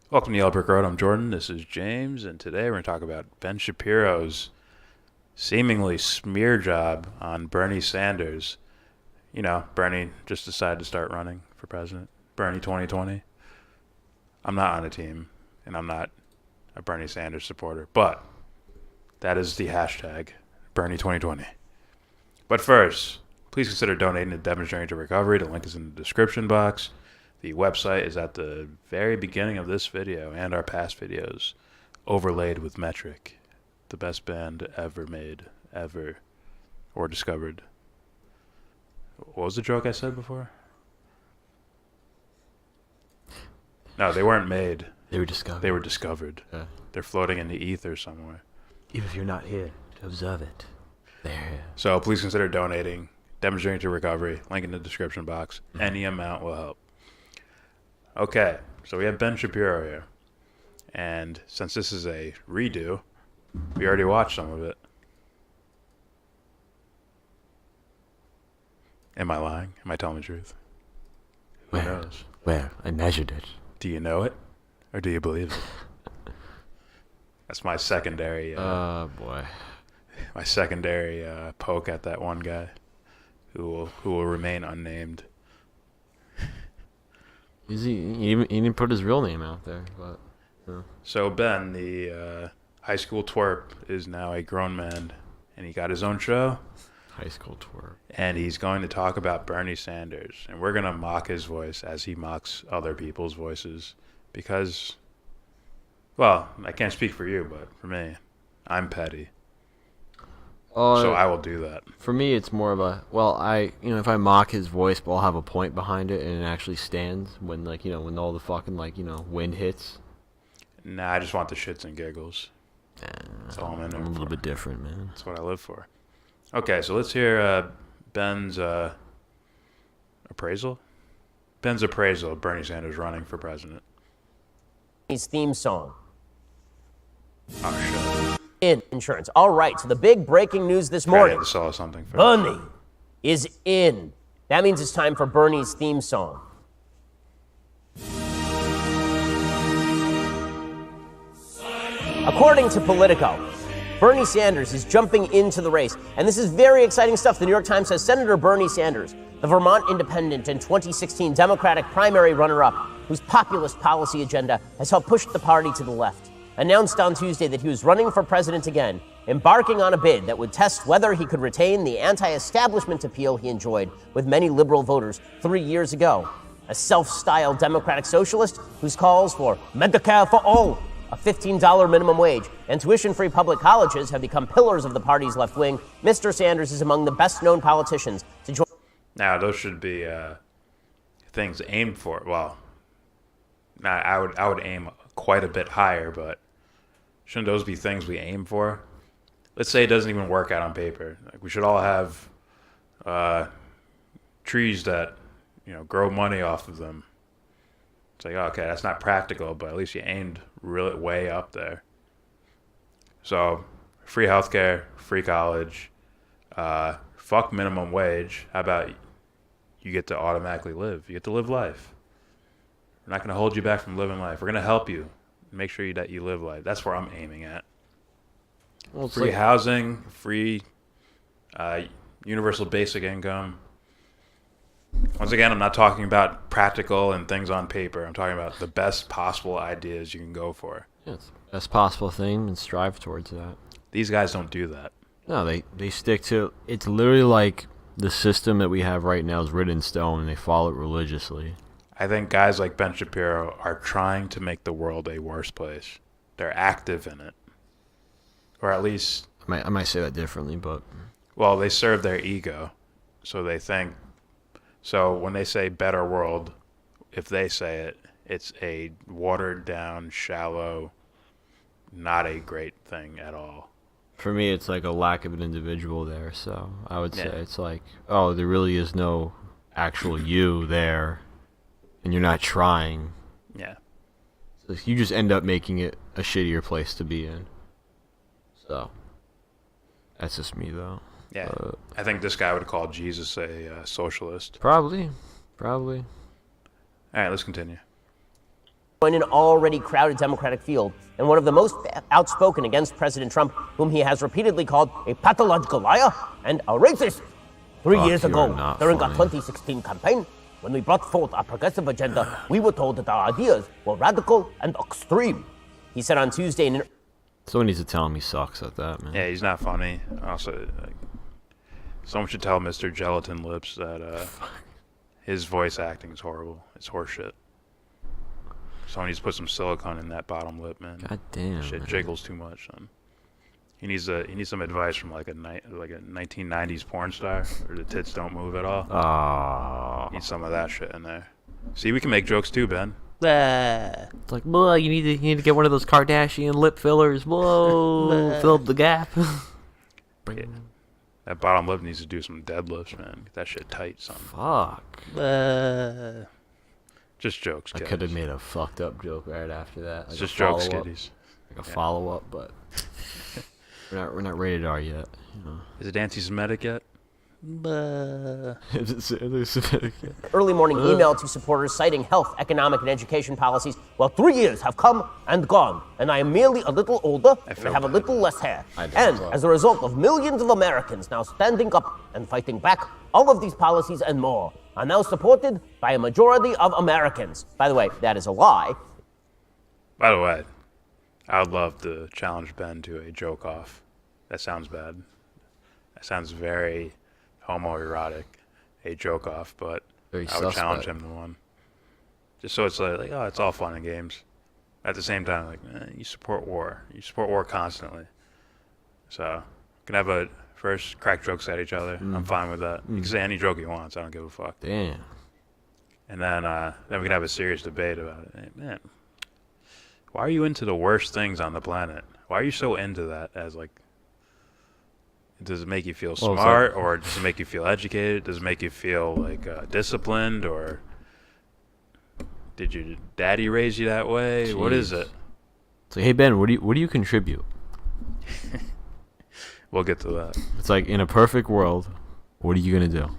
Welcome to Yellow Brick Road. I'm Jordan. This is James, and today we're going to talk about Ben Shapiro's seemingly smear job on Bernie Sanders. You know, Bernie just decided to start running for president. Bernie 2020. I'm not on a team, and I'm not a Bernie Sanders supporter, but that is the hashtag, Bernie 2020. But first, please consider donating to Devon to Recovery. The link is in the description box. The website is at the very beginning of this video and our past videos, overlaid with Metric, the best band ever made, ever, or discovered. What was the joke I said before? No, they weren't made. They were discovered. They were discovered. Yeah. They're floating in the ether somewhere. Even if you're not here to observe it, they're here. So please consider donating, demonstrating to recovery, link in the description box. Any amount will help. Okay, so we have Ben Shapiro here. And since this is a redo, we already watched some of it. Am I lying? Am I telling the truth? Who knows? Where? I measured it. Do you know it? Or do you believe it? That's my secondary Boy. my secondary poke at that one guy who will remain unnamed. He didn't put his real name out there, but yeah. So Ben, the high school twerp, is now a grown man, and he got his own show. High school twerp. And he's going to talk about Bernie Sanders, and we're going to mock his voice as he mocks other people's voices, because, well, I can't speak for you, but for me, I'm petty. So I will do that. For me, it's more of a, if I mock his voice, but I'll have a point behind it, and it actually stands when, when all the fucking, wind hits. Nah, I just want the shits and giggles. That's all I'm in there I'm a little for. bit different, man. That's what I live for. Okay, so let's hear Ben's appraisal. Ben's appraisal of Bernie Sanders running for president. His theme song. Oh, shit. In insurance. All right, so the big breaking news this I morning. had to sell something first. Bernie is in. That means it's time for Bernie's theme song. According to Politico, Bernie Sanders is jumping into the race. And this is very exciting stuff. The New York Times says Senator Bernie Sanders, the Vermont independent and 2016 Democratic primary runner-up, whose populist policy agenda has helped push the party to the left, announced on Tuesday that he was running for president again, embarking on a bid that would test whether he could retain the anti-establishment appeal he enjoyed with many liberal voters 3 years ago. A self-styled democratic socialist whose calls for Medicare for all, a $15 minimum wage, and tuition-free public colleges have become pillars of the party's left wing, Mr. Sanders is among the best-known politicians to join. Now, those should be things aimed for. Well, I would aim quite a bit higher, but shouldn't those be things we aim for? Let's say it doesn't even work out on paper. Like, we should all have trees that, grow money off of them. It's like, okay, that's not practical, but at least you aimed really way up there. So, free healthcare, free college, fuck minimum wage. How about you get to automatically live? You get to live life. We're not going to hold you back from living life. We're going to help you. Make sure that you live life. That's where I'm aiming at. Well, Free housing, free universal basic income. Once again, I'm not talking about practical and things on paper. I'm talking about the best possible ideas you can go for. Yeah, it's the best possible thing and strive towards that. These guys don't do that. No, they stick to, it's literally like the system that we have right now is written in stone, and they follow it religiously. I think guys like Ben Shapiro are trying to make the world a worse place. They're active in it. Or at least... I might say that differently, but... Well, they serve their ego. So they think... So when they say better world, if they say it, it's a watered down, shallow, not a great thing at all. For me, it's like a lack of an individual there. So I would say it's like, oh, there really is no actual you there, and you're not trying. Yeah. So you just end up making it a shittier place to be in. So that's just me, though. Yeah, I think this guy would call Jesus a socialist. Probably. All right, let's continue. in an already crowded Democratic field, and one of the most outspoken against President Trump, whom he has repeatedly called a pathological liar and a racist. 3 years you ago, are not during our funny. 2016 campaign, when we brought forth our progressive agenda, we were told that our ideas were radical and extreme. He said on Tuesday in an Someone needs to tell him he sucks at that, man. Yeah, he's not funny. Also, like, someone should tell Mr. Gelatin Lips that his voice acting is horrible. It's horseshit. Someone needs to put some silicone in that bottom lip, man. God damn. Shit man. jiggles too much, son. He needs some advice from like a 1990s porn star where the tits don't move at all. Oh. Need some of that shit in there. See, we can make jokes too, Ben. It's like, boy, you need to get one of those Kardashian lip fillers. Whoa, fill up the gap. Yeah. That bottom lip needs to do some deadlifts, man. Get that shit tight, son. Fuck. Just jokes, I kiddies. could have made a fucked up joke right after that. It's Like just a jokes, follow-up. kiddies. Like a Yeah. follow-up, but we're not rated R yet. You know. Is it anti-Semitic yet? Is it Semitic yet? early morning email to supporters citing health, economic, and education policies. Well, 3 years have come and gone, and I am merely a little older and feel have a bad. little less hair. I do And as well. as a result of millions of Americans now standing up and fighting back, all of these policies and more are now supported by a majority of Americans. By the way, that is a lie. By the way, I would love to challenge Ben to a joke off. That sounds bad. That sounds very homoerotic. A joke off, but Very I would challenge suspect. him to one. Just so it's like, oh, it's all fun and games. At the same time, like, you support war. You support war constantly. So, we can have a first crack jokes at each other. I'm fine with that. You can say any joke you want. I don't give a fuck. Damn. And then we can have a serious debate about it. Hey, man, why are you into the worst things on the planet? Why are you so into that? As like, does it make you feel Well, it's smart, like- or does it make you feel educated? Does it make you feel like disciplined, or did your daddy raise you that way? What is Jeez. it? It's like, hey Ben, what do you contribute? We'll get to that. It's like, in a perfect world, what are you gonna do?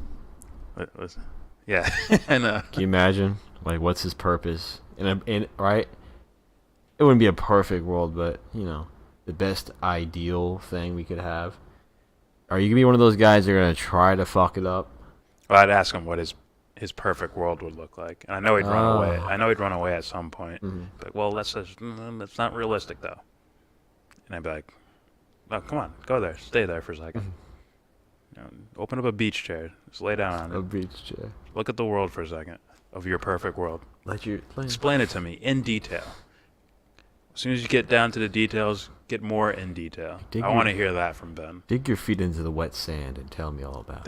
Listen. Yeah, and Can you imagine? Like, what's his purpose? Right? It wouldn't be a perfect world, but you know, the best ideal thing we could have. Are you gonna be one of those guys that are gonna try to fuck it up? well, I'd ask him what his perfect world would look like, and I know he'd run away. I know he'd run away at some point. But well, that's not realistic though. And I'd be like, oh, come on, go there, stay there for a second. You know, open up a beach chair, just lay down on A it. beach chair. Look at the world for a second of your perfect world. Let your Explain it to me in detail. As soon as you get down to the details, get more in detail. Dig I your- want to hear that from Ben. dig your feet into the wet sand and tell me all about it.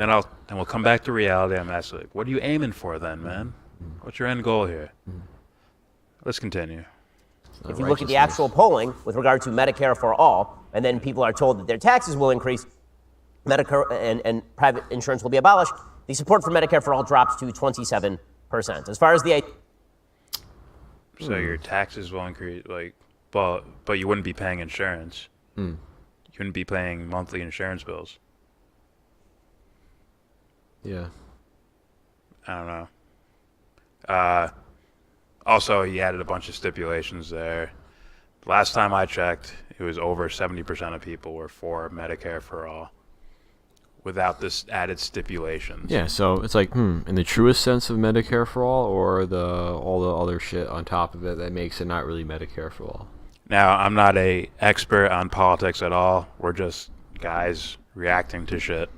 Then we'll come back to reality. I'm asking, like, what are you aiming for then, man? What's your end goal here? Let's continue. If you look at the actual polling with regard to Medicare for all, and then people are told that their taxes will increase, Medicare and private insurance will be abolished, the support for Medicare for all drops to 27%. As far as the So your taxes will increase, like, but you wouldn't be paying insurance. You wouldn't be paying monthly insurance bills. Yeah. I don't know. Also, he added a bunch of stipulations there. Last time I checked, it was over 70% of people were for Medicare for all, without this added stipulations. Yeah, so it's like, in the truest sense of Medicare for all, or all the other shit on top of it that makes it not really Medicare for all. Now, I'm not a expert on politics at all. We're just guys reacting to shit.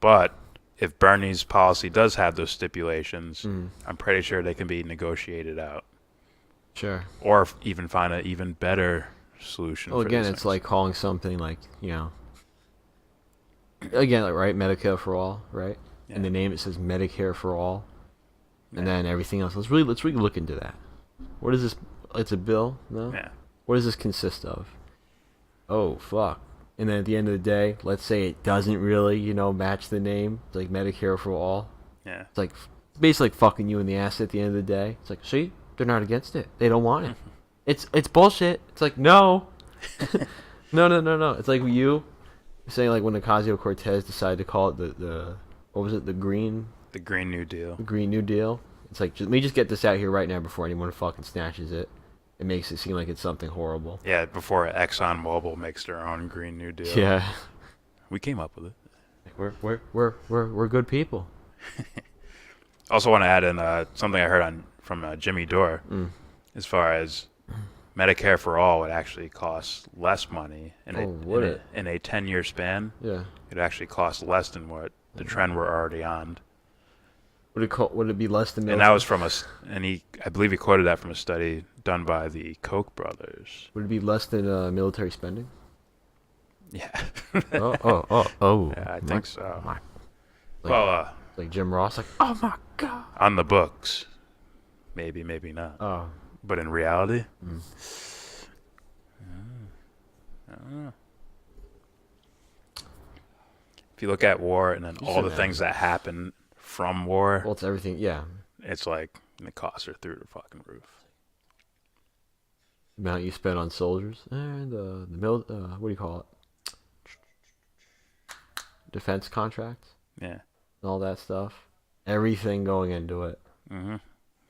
But if Bernie's policy does have those stipulations, I'm pretty sure they can be negotiated out, Sure. or even find an even better solution. Well, for again, these it's things. like calling something like, again, like, right, Medicare for all, right? Yeah. In the name it says Medicare for all, and then everything else. Let's really look into that. What is this? It's a bill, no? Yeah. What does this consist of? Oh, fuck. And then at the end of the day, let's say it doesn't really, match the name. It's like Medicare for all. Yeah. It's like basically like fucking you in the ass at the end of the day. It's like, see, they're not against it. They don't want it. It's bullshit. It's like, no. No. It's like you saying, like, when Ocasio-Cortez decided to call it the what was it, the Green The Green New Deal. New Deal. It's like, let me just get this out here right now before anyone fucking snatches it. It makes it seem like it's something horrible. Yeah, before ExxonMobil makes their own Green New Deal. Yeah. We came up with it. We're good people. Also want to add in something I heard from Jimmy Dore, as far as Medicare for all would actually cost less money in a 10-year span. Yeah. It'd actually cost less than what the trend we're already on. Would it be less than? And that was from I believe he quoted that from a study done by the Koch brothers. Would it be less than military spending? Yeah. Oh. Yeah, I think so. Like Jim Ross, like, oh my god. On the books, maybe not. Oh. But in reality, I don't know. If you look at war and then all the things that happen from war, Well, it's everything. Yeah. it's like the costs are through the fucking roof. The amount you spend on soldiers and what do you call it? Defense contracts. Yeah. And all that stuff. Everything going into it. Mm-hmm.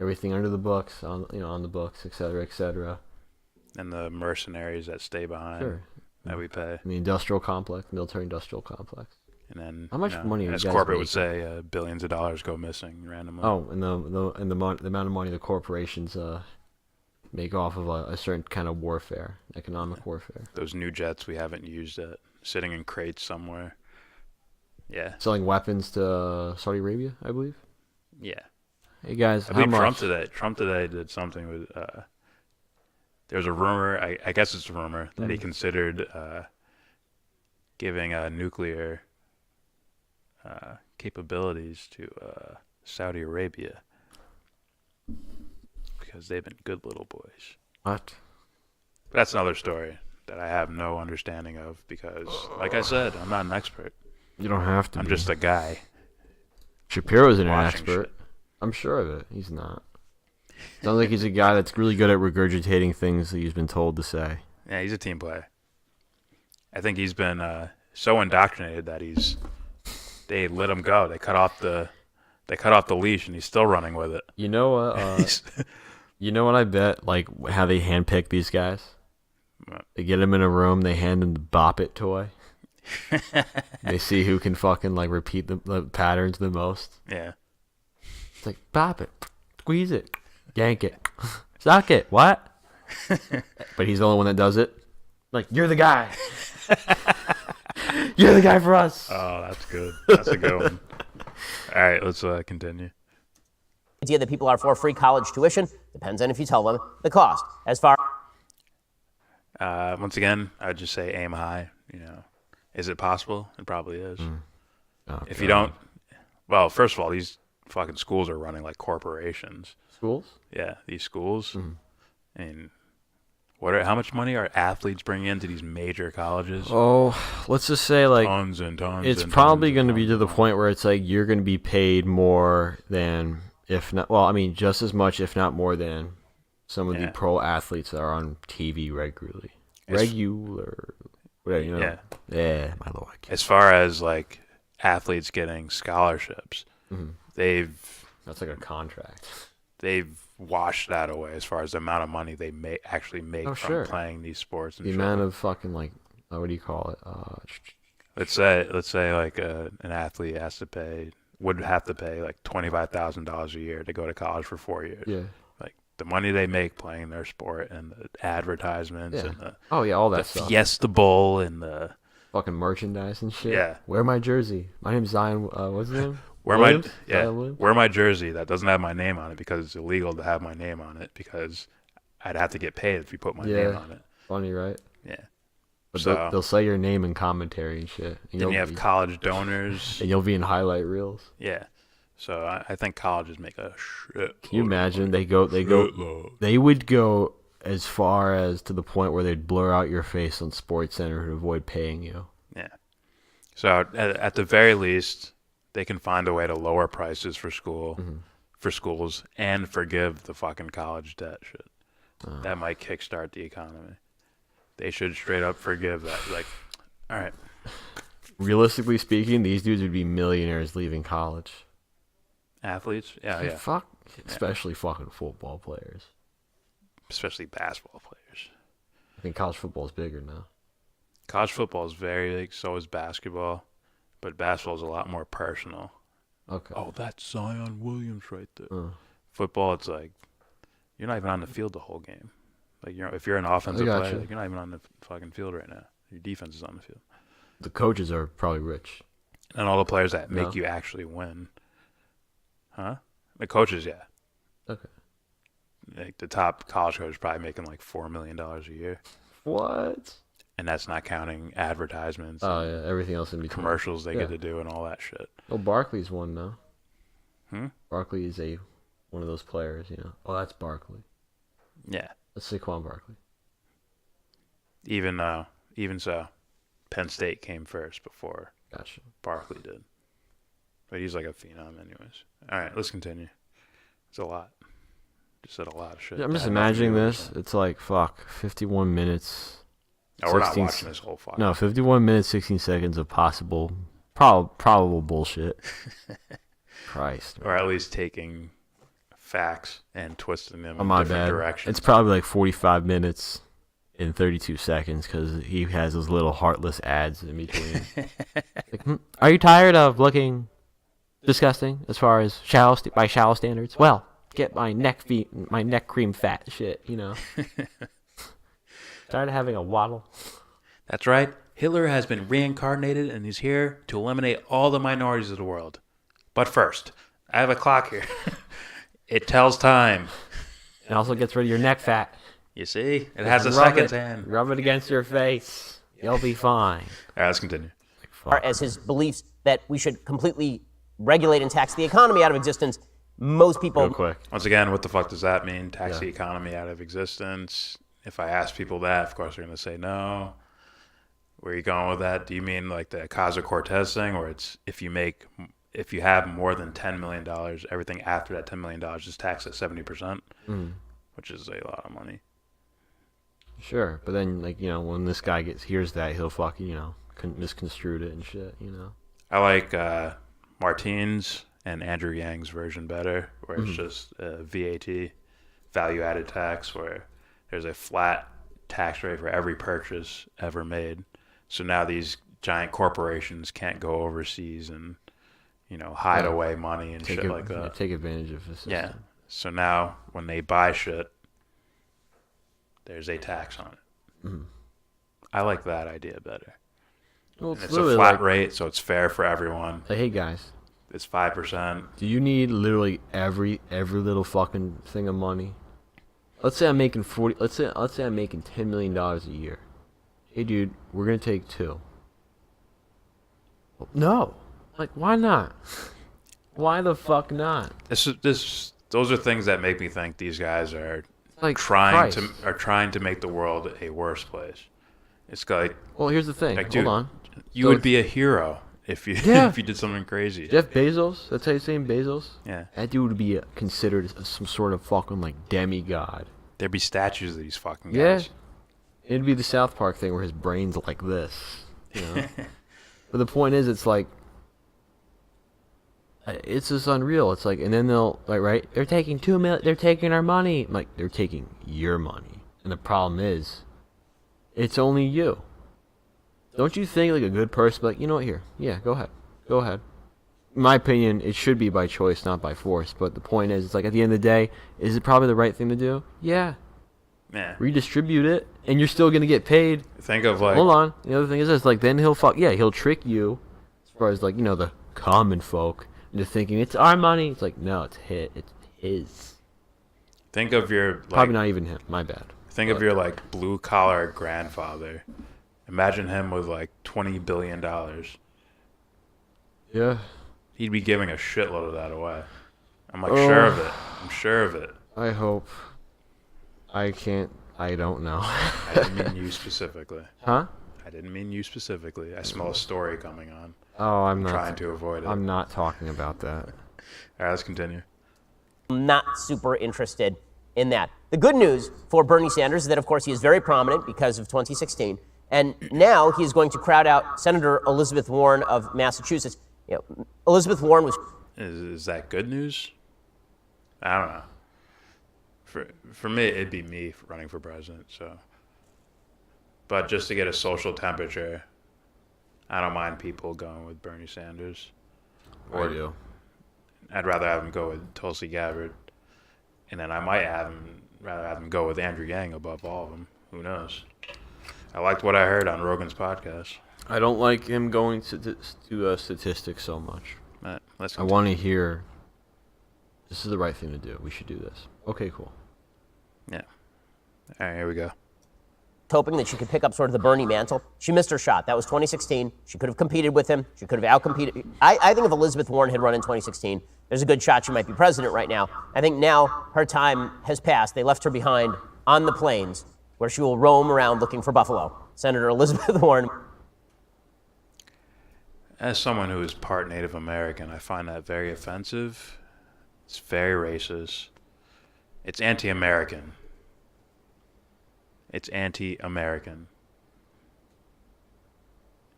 Everything under the books, on the books, et cetera. And the mercenaries that stay behind Sure. that we pay. The industrial complex, military-industrial complex. And then How much money are as you guys corporate would making? say, billions of dollars go missing randomly. Oh, and the amount of money the corporations make off of a certain kind of warfare, economic warfare. Those new jets we haven't used yet, sitting in crates somewhere. Yeah. Selling weapons to Saudi Arabia, I believe. Yeah. Hey guys, I how believe much? Trump today did something with. There's a rumor. I guess it's a rumor that he considered giving nuclear capabilities to Saudi Arabia because they've been good little boys. What? But that's another story that I have no understanding of because, like I said, I'm not an expert. You don't have to. I'm just a guy. Shapiro's an watching expert. shit. I'm sure of it. He's not. Sounds like he's a guy that's really good at regurgitating things that he's been told to say. Yeah, he's a team player. I think he's been so indoctrinated that they let him go. They cut off the leash, and he's still running with it. You know what? You know what I bet? Like how they handpick these guys. What? They get them in a room. They hand them the Bop It toy. They see who can fucking like repeat the patterns the most. Yeah. It's like bop it, squeeze it, yank it, suck it. What? But he's the only one that does it. Like, you're the guy. You're the guy for us. Oh, that's good. That's a good one. All right, let's continue. The idea that people are for free college tuition depends on if you tell them the cost. As far Once again, I would just say aim high. Is it possible? It probably is. Oh, If you don't, well, first of all, these fucking schools are running like corporations. schools, Yeah, these schools. And how much money are athletes bringing into these major colleges? oh, let's just say like Tons and tons. it's and probably tons going to and be to tons the and point where it's like you're going to be paid more than, if not, well, I mean, just as much, if not more than some of the pro athletes that are on TV regularly. Whatever, Yeah, my lord. As far as like athletes getting scholarships, That's like a contract. they've washed that away as far as the amount of money they actually make from playing these sports. And The amount of fucking like, what do you call it? let's say like an athlete would have to pay like $25,000 a year to go to college for 4 years. Yeah. Like the money they make playing their sport and the advertisements and all that the stuff. Fiesta Bowl and the Fucking merchandise and shit. Yeah. Wear my jersey. My name's Zion. What's his name? wear Williams? my jersey that doesn't have my name on it because it's illegal to have my name on it because I'd have to get paid if you put my name on it. Funny, right? Yeah. But So they'll say your name in commentary and shit. And then you have college donors. and you'll be in highlight reels. Yeah. So I think colleges make a shit. Can you imagine? They would go as far as to the point where they'd blur out your face on SportsCenter to avoid paying you. Yeah. So at the very least, they can find a way to lower prices for schools and forgive the fucking college debt shit. That might kickstart the economy. They should straight up forgive that. Like, all right. Realistically speaking, these dudes would be millionaires leaving college. Athletes? Yeah. Fuck, especially fucking football players. Especially basketball players. I think college football is bigger now. College football is very big, so is basketball. But basketball is a lot more personal. Okay. Oh, that's Zion Williams right there. Football, it's like, you're not even on the field the whole game. Like, if you're an offensive player, like, you're not even on the fucking field right now. Your defense is on the field. The coaches are probably rich. And all the players that make you actually win. Huh? The coaches, yeah. Okay. Like, the top college coach is probably making like $4 million a year. What? And that's not counting advertisements. Oh, yeah. Everything else in between. Commercials they get to do and all that shit. Well, Barkley's one now. Barkley is one of those players, you know. Oh, that's Barkley. Yeah. That's Saquon Barkley. Even so, Penn State came first before Barkley did. But he's like a phenom anyways. All right, let's continue. It's a lot. Just said a lot of shit. Yeah, I'm just imagining this. It's like, 51 minutes. No, we're not watching this whole fucking. No, 51 minutes, 16 seconds of probable bullshit. Christ. Or at least taking facts and twisting them in my different bad. directions. It's probably like 45 minutes and 32 seconds because he has those little heartless ads in between. Like, are you tired of looking disgusting as far as by shallow standards? Well, get my neck cream fat shit, you know. Tired of having a waddle? That's right. Hitler has been reincarnated and he's here to eliminate all the minorities of the world. But first, I have a clock here. It tells time. It also gets rid of your neck fat. You see? It has a seconds hand. Rub it against your face. You'll be fine. All right, let's continue. As his beliefs that we should completely regulate and tax the economy out of existence, most people... Real quick. Once again, what the fuck does that mean? Tax the economy out of existence? If I ask people that, of course they're going to say no. Where are you going with that? Do you mean like the Ocasio-Cortez thing, where it's if you have more than $10 million, everything after that $10 million is taxed at 70%, which is a lot of money. Sure, but then like when this guy hears that, he'll fucking misconstrued it and shit. I like Martine's and Andrew Yang's version better, where it's just VAT, value-added tax, where there's a flat tax rate for every purchase ever made. So now these giant corporations can't go overseas and hide away money and shit like that. Take advantage of the system. Yeah. So now when they buy shit, there's a tax on it. I like that idea better. Well, it's a flat rate, so it's fair for everyone. Hey guys, it's 5%. Do you need literally every little fucking thing of money? Let's say I'm making Let's say I'm making $10 million a year. Hey, dude, we're gonna take 2. No, like why not? Why the fuck not? Those are things that make me think these guys are like trying to make the world a worse place. It's like, well, here's the thing. Like, dude, hold on. You would be a hero if you if you did something crazy. Jeff Bezos, that's how you say Bezos? Yeah. That dude would be considered some sort of fucking like demigod. There'd be statues of these fucking guys. Yeah. It'd be the South Park thing where his brain's like this, But the point is, it's like, it's just unreal. It's like, and then they'll right? They're taking $2 million. They're taking our money. I'm like, they're taking your money, and the problem is, it's only you. Don't you think like a good person, like, you know what? Here, yeah, go ahead. In my opinion, it should be by choice, not by force. But the point is, it's like at the end of the day, is it probably the right thing to do? Yeah. Yeah. Redistribute it, and you're still gonna get paid. Think of like. Hold on. The other thing is this: like, then he'll trick you, as far as like the common folk into thinking it's our money. It's like, no, it's his. Think of your probably not even him. My bad. Think of your like blue collar grandfather. Imagine him with like $20 billion. Yeah. He'd be giving a shitload of that away. I'm like sure of it. I'm sure of it. I hope. I don't know. I didn't mean you specifically. Huh? I didn't mean you specifically. I smell a story coming on. Oh, I'm not trying to avoid it. I'm not talking about that. All right, let's continue. I'm not super interested in that. The good news for Bernie Sanders is that, of course, he is very prominent because of 2016. And now he is going to crowd out Senator Elizabeth Warren of Massachusetts. Elizabeth Warren was Is that good news? I don't know. For me, it'd be me running for president. So, but just to get a social temperature, I don't mind people going with Bernie Sanders. I do. I'd rather have him go with Tulsi Gabbard, and then I might rather have him go with Andrew Yang above all of them. Who knows? I liked what I heard on Rogan's podcast. I don't like him going to statistics so much. I want to hear, this is the right thing to do. We should do this. Okay, cool. Yeah. All right, here we go. Hoping that she could pick up sort of the Bernie mantle. She missed her shot. That was 2016. She could have competed with him. She could have outcompeted. I think if Elizabeth Warren had run in 2016, there's a good shot she might be president right now. I think now her time has passed. They left her behind on the plains where she will roam around looking for buffalo. Senator Elizabeth Warren. As someone who is part Native American, I find that very offensive. It's very racist. It's anti-American. It's anti-American.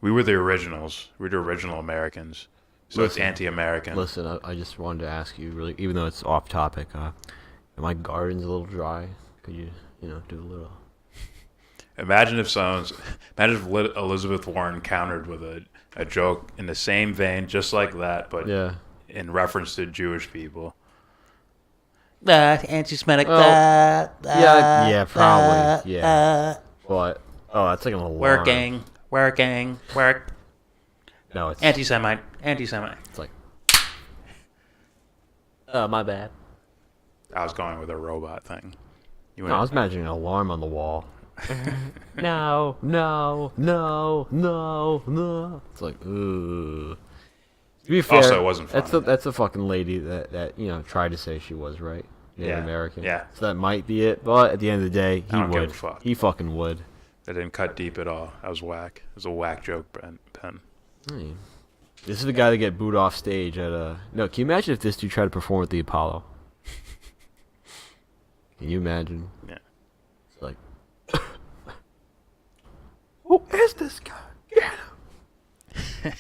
We were the originals. We're the original Americans. So it's anti-American. Listen, I just wanted to ask you, really, even though it's off topic, my garden's a little dry. Could you, do a little... Imagine if Elizabeth Warren countered with a joke in the same vein, just like that, but in reference to Jewish people. Anti-Semitic. Yeah, probably. Yeah. But that's like an alarm. Work. No, it's Anti-Semite. It's like, my bad. I was going with a robot thing. I was imagining an alarm on the wall. No. It's like, ugh. To be fair, also, it wasn't funny. That's a fucking lady that tried to say she was right, Native American. Yeah. So that might be it, but at the end of the day, I don't give a fuck. He fucking would. That didn't cut deep at all. That was whack. It was a whack joke, Penn. This is the guy that get booed off stage at a... No, can you imagine if this dude tried to perform at the Apollo? Can you imagine? Yeah. It's like... Who is this guy? Get him!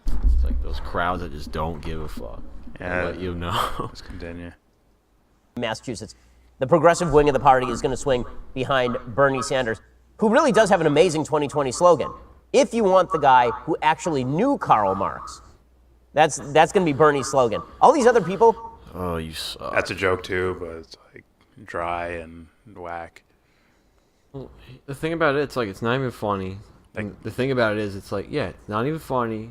It's like those crowds that just don't give a fuck. Yeah. Let you know. Let's continue. Massachusetts. The progressive wing of the party is going to swing behind Bernie Sanders, who really does have an amazing 2020 slogan. If you want the guy who actually knew Karl Marx, that's going to be Bernie's slogan. All these other people... Oh, you suck. That's a joke too, but it's like dry and whack. Well, the thing about it, it's like, it's not even funny. And the thing about it is, it's like, yeah, it's not even funny.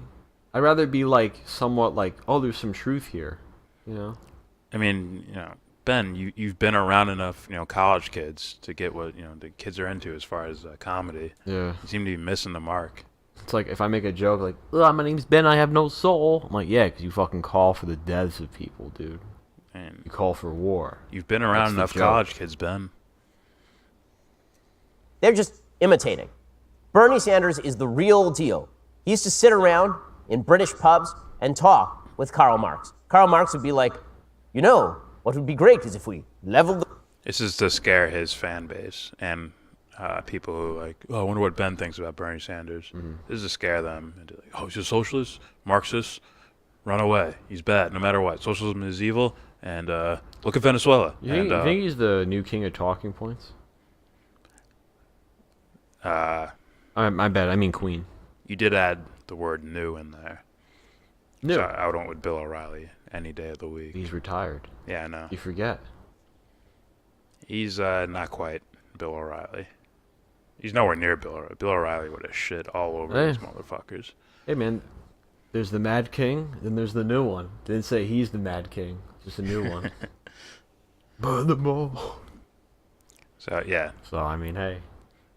I'd rather be like, somewhat like, oh, there's some truth here, I mean, Ben, you've been around enough, college kids to get what, the kids are into as far as comedy. Yeah. You seem to be missing the mark. It's like, if I make a joke like, my name's Ben, I have no soul. I'm like, yeah, because you fucking call for the deaths of people, dude. And You call for war. you've been around enough college kids, Ben. They're just imitating. Bernie Sanders is the real deal. He used to sit around in British pubs and talk with Karl Marx. Karl Marx would be like, what would be great is if we leveled the... This is to scare his fan base and people who are like, I wonder what Ben thinks about Bernie Sanders. Mm-hmm. This is to scare them. And like, he's a socialist, Marxist, run away. He's bad, no matter what. Socialism is evil, and look at Venezuela. You think he's the new king of talking points? My bad, I mean queen. You did add the word new in there. New. So I went with Bill O'Reilly any day of the week. He's retired. Yeah, I know. You forget. He's not quite Bill O'Reilly. He's nowhere near Bill O'Reilly. Bill O'Reilly would have shit all over these motherfuckers. Hey, man, there's the Mad King, then there's the new one. Didn't say he's the Mad King, just a new one. Burn them all. So, yeah. So, I mean, hey.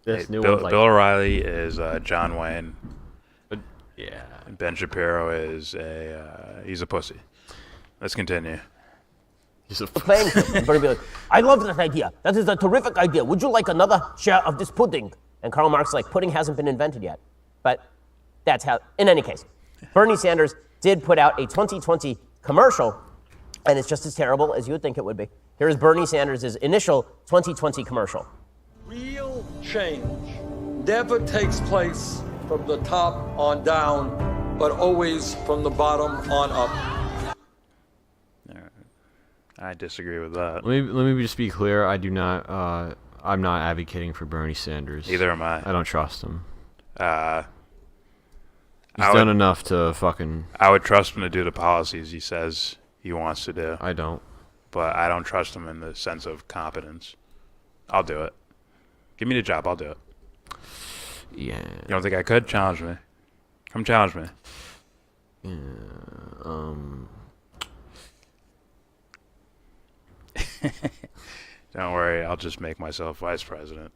This new Bill, one's like... Bill O'Reilly is John Wayne. Yeah. And Ben Shapiro is he's a pussy. Let's continue. He's a playing field. Bernie would be like, I love that idea. That is a terrific idea. Would you like another share of this pudding? And Karl Marx is like, pudding hasn't been invented yet. But that's how, in any case, Bernie Sanders did put out a 2020 commercial, and it's just as terrible as you would think it would be. Here is Bernie Sanders' initial 2020 commercial. Real change never takes place from the top on down. but always from the bottom on up. I disagree with that. Let me just be clear. I do not. I'm not advocating for Bernie Sanders. Neither am I. I don't trust him. He's I done would- enough to fucking. I would trust him to do the policies he says he wants to do, I don't. but I don't trust him in the sense of competence. I'll do it. Give me the job. I'll do it. Yeah. You don't think I could? Challenge me. Come challenge me. Don't worry. I'll just make myself vice president.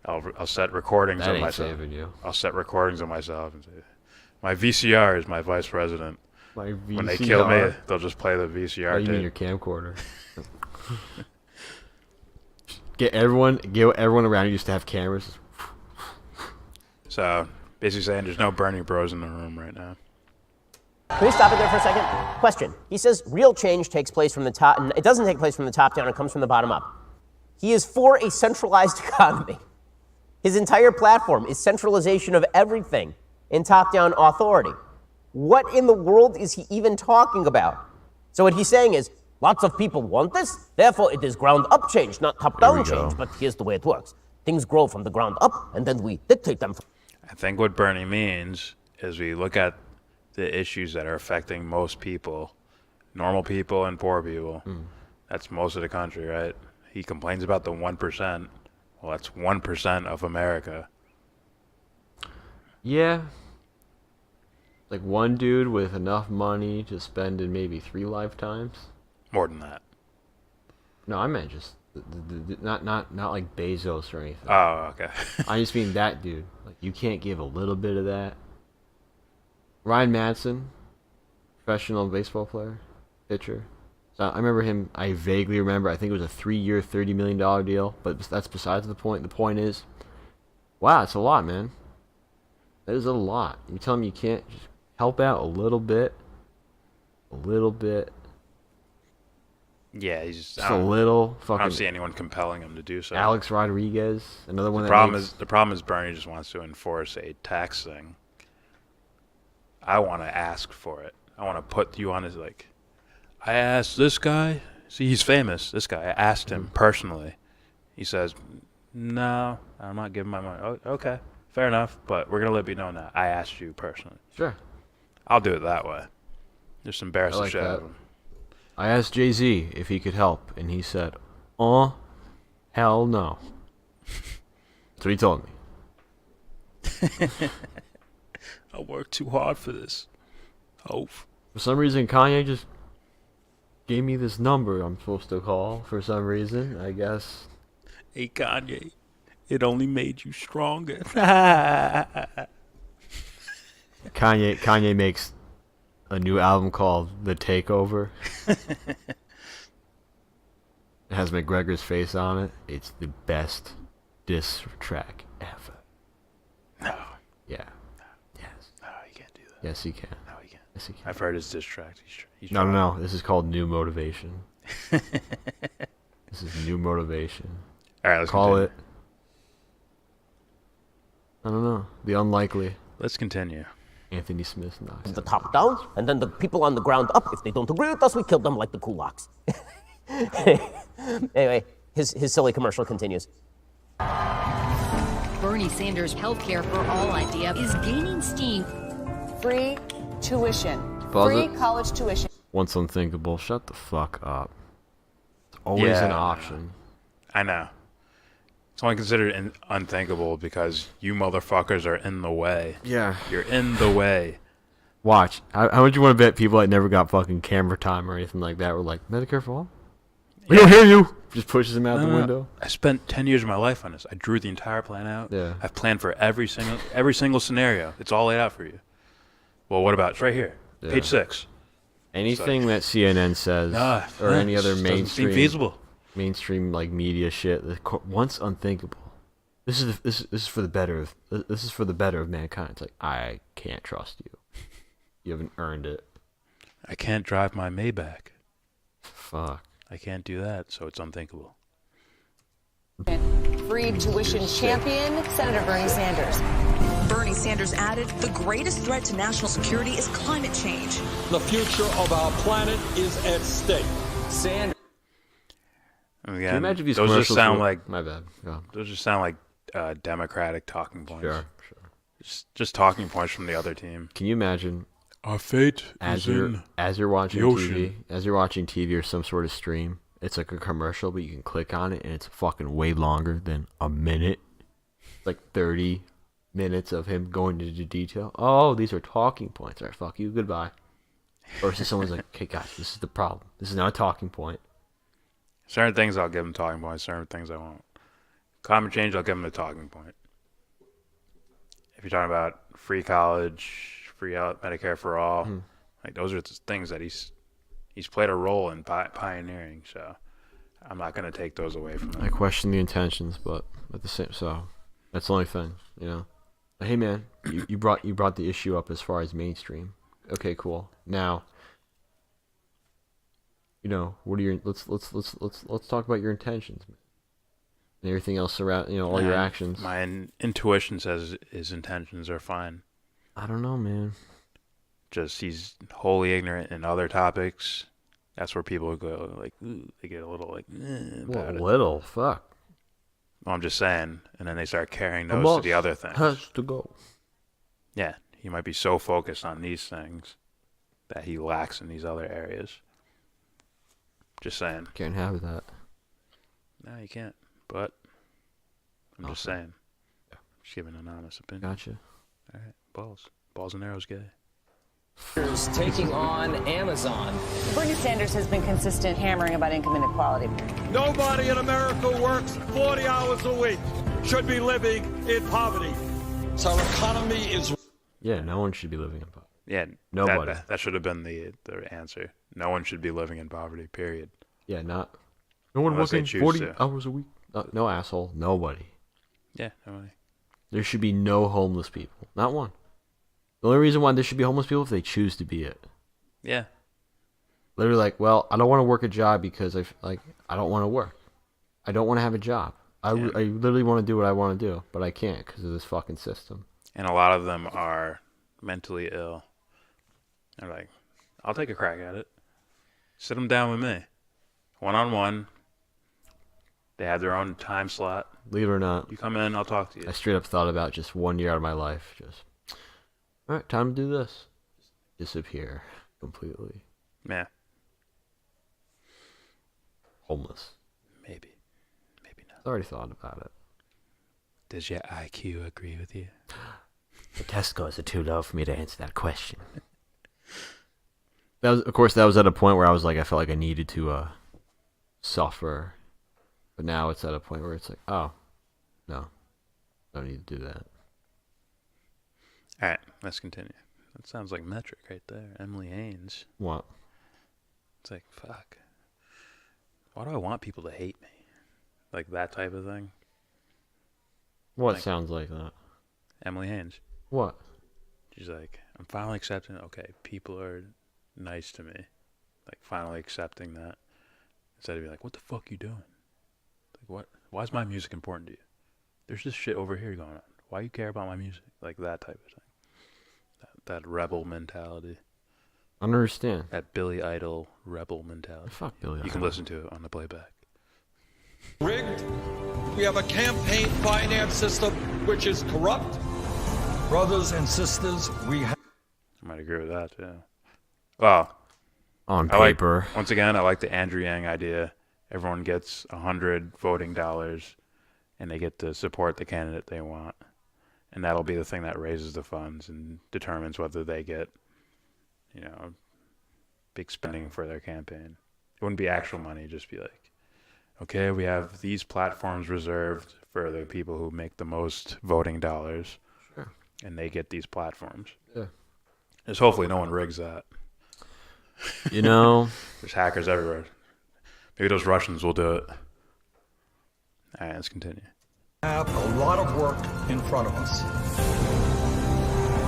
I'll set recordings That of ain't myself. saving you. I'll set recordings of myself and say, my VCR is my vice president. My VCR. When they kill me, they'll just play the VCR Oh, you mean tape. your camcorder? Get everyone around you just to have cameras. So basically saying there's no Bernie bros in the room right now. Can we stop it there for a second? Question. He says real change takes place from the top, and it doesn't take place from the top down, it comes from the bottom up. He is for a centralized economy. His entire platform is centralization of everything in top-down authority. What in the world is he even talking about? So what he's saying is, lots of people want this, therefore it is ground-up change, not top-down There we go. change. But here's the way it works. Things grow from the ground up, and then we dictate them. I think what Bernie means is we look at the issues that are affecting most people, normal people and poor people. That's most of the country, right? He complains about the 1%. Well, that's 1% of America. Yeah. Like one dude with enough money to spend in maybe 3 lifetimes. More than that. No, I meant just not like Bezos or anything. Oh, okay. I just mean that dude. Like you can't give a little bit of that. Ryan Madsen, professional baseball player, pitcher. So I remember him. I vaguely remember. I think it was a 3-year, $30 million deal. But that's besides the point. The point is, wow, it's a lot, man. That is a lot. You tell me you can't just help out a little bit, Yeah, he's just, just a little. I Fucking don't see anyone compelling him to do so. Alex Rodriguez, another one. The that problem makes, is the problem is Bernie just wants to enforce a tax thing. I want to ask for it. I want to put you on his like. I asked this guy. See, he's famous. This guy. I asked him personally. He says, "No, I'm not giving my money." Oh, okay, fair enough. But we're gonna let you know now. I asked you personally. Sure. I'll do it that way. Just embarrass I the like shit out that. of him. I asked Jay-Z if he could help, and he said, hell no." That's what he told me. I worked too hard for this. Oh, For some reason, Kanye just gave me this number I'm supposed to call for some reason, I guess. hey Kanye, it only made you stronger. Kanye makes a new album called The Takeover. It has McGregor's face on it. It's the best diss track ever. No, Yeah. Yes. no, you can't do that. Yes, he can. No, you can't. Yes, he can. I've heard his diss track. He's No, trying. no, no. This is called New Motivation. This is New Motivation. All right, let's Call continue. it. I don't know. The Unlikely. Let's continue. Anthony Smith knocks The it. top down, and then the people on the ground up, if they don't agree with us, we kill them like the kulaks. Anyway, his silly commercial continues. Bernie Sanders' healthcare for all idea is gaining steam. Free tuition. Pause Free it. college tuition. Once unthinkable. Shut the fuck up. It's always Yeah. an option. I know. It's only considered unthinkable because you motherfuckers are in the way. Yeah. You're in the way. Watch. How much you want to bet people that never got fucking camera time or anything like that were like, Medicare for all? We don't hear you. Just pushes him out the window. I spent 10 years of my life on this. I drew the entire plan out. Yeah. I've planned for every single scenario. It's all laid out for you. Well, what about it's right here, Yeah. page 6? Anything that CNN says Nah, or any other doesn't seem feasible. mainstream like media shit, once unthinkable. This is for the better of mankind. It's like I can't trust you. You haven't earned it. I can't drive my Maybach. Fuck. I can't do that, so it's unthinkable. Free tuition champion, Senator Bernie Sanders. Bernie Sanders added, the greatest threat to national security is climate change. The future of our planet is at stake. Sanders. Again, Can you imagine if these those just commercials sound were- like My bad. Go on. those just sound like Democratic talking points. Sure. Just talking points from the other team. Can you imagine Our fate as you're watching the TV, ocean. as you're watching TV or some sort of stream, it's like a commercial, but you can click on it and it's fucking way longer than a minute. Like 30 minutes of him going into detail. Oh, these are talking points. All right, fuck you, goodbye. Versus someone's like, okay, guys, this is the problem. This is not a talking point. Certain things I'll give them talking points. Certain things I won't. Climate change, I'll give them a talking point. If you're talking about free college, free out Medicare for all, like those are the things that he's played a role in pioneering. So I'm not going to take those away from I him. question the intentions, but at the same, so that's the only thing, you know. But hey, man, you brought the issue up as far as mainstream. Okay, cool. Now, you know, what are your let's talk about your intentions, man. And everything else around, you know, all your actions. My intuition says his intentions are fine. I don't know, man. Just he's wholly ignorant in other topics. That's where people go like, ooh, they get a little like about it. Little fuck. Well, I'm just saying, and then they start carrying those to the other things. Has to go. Yeah, he might be so focused on these things that he lacks in these other areas. Just saying. Can't have that. No, you can't. But I'm just Okay. saying. Just giving an honest opinion. Gotcha. All right, balls and arrows, gay. Taking on Amazon. Bernie Sanders has been consistent hammering about income inequality. Nobody in America works 40 hours a week, should be living in poverty. So our economy is... Yeah, no one should be living in poverty. Yeah, Nobody. That should have been the answer. No one should be living in poverty. Period. Yeah, not. No one Unless they working choose 40 to. hours a week. No asshole. Nobody. Yeah, nobody. There should be no homeless people. Not one. The only reason why there should be homeless people if they choose to be it. Yeah. Literally, like, well, I don't want to work a job because I don't want to work. I don't want to have a job. I literally want to do what I want to do, but I can't because of this fucking system. And a lot of them are mentally ill. They're like, I'll take a crack at it. Sit them down with me. One-on-one. They have their own time slot. Believe it or not, You come in, I'll talk to you. I straight up thought about just 1 year out of my life. Just, all right, time to do this. Disappear completely. Yeah, Homeless. maybe. Maybe not. I already thought about it. Does your IQ agree with you? The test scores are too low for me to answer that question. That was at a point where I felt like I needed to suffer, but now it's at a point where it's like, oh, no, don't need to do that. All right, let's continue. That sounds like metric right there. Emily Haynes. What? It's like, fuck. Why do I want people to hate me? Like that type of thing. What Like- sounds like that? Emily Haynes. What? She's like, I'm finally accepting. Okay, people are nice to me. Like finally accepting that. Instead of being like, what the fuck you doing? Like what? Why is my music important to you? There's this shit over here going on. Why you care about my music? Like that type of thing. That rebel mentality. I don't understand. That Billy Idol rebel mentality. Fuck Billy You can Idol. listen to it on the playback. rigged. We have a campaign finance system which is corrupt. Brothers and sisters, we have... I might agree with that too. Well, On I like, paper. once again, I like the Andrew Yang idea. Everyone gets 100 voting dollars, and they get to support the candidate they want, and that'll be the thing that raises the funds and determines whether they get, big spending for their campaign. It wouldn't be actual money; it'd just be like, okay, we have these platforms reserved for the people who make the most voting dollars, Sure. and they get these platforms. Yeah. Just hopefully no one rigs that. You know, There's hackers everywhere. Maybe those Russians will do it. All right, let's continue. have a lot of work in front of us.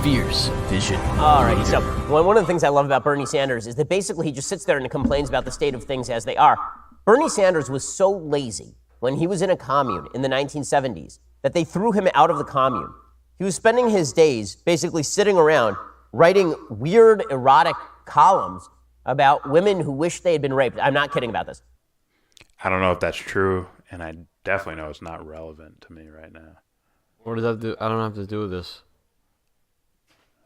fierce vision. All right, so one of the things I love about Bernie Sanders is that basically he just sits there and complains about the state of things as they are. Bernie Sanders was so lazy when he was in a commune in the 1970s that they threw him out of the commune. He was spending his days basically sitting around writing weird, erotic columns about women who wish they had been raped. I'm not kidding about this. I don't know if that's true, and I definitely know it's not relevant to me right now. What does that do? I don't have to do with this.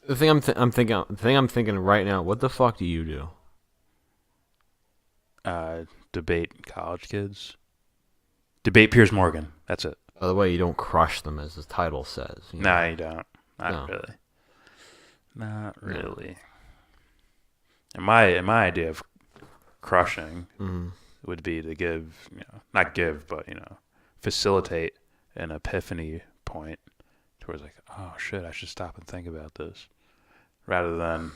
The thing I'm thinking right now. What the fuck do you do? Debate college kids. Debate Piers Morgan. That's it. By the way, you don't crush them, as the title says. You know? No, you don't. Not No. really. Not really. And my idea of crushing would be to give, not give, but, facilitate an epiphany point towards like, oh shit, I should stop and think about this. Rather than,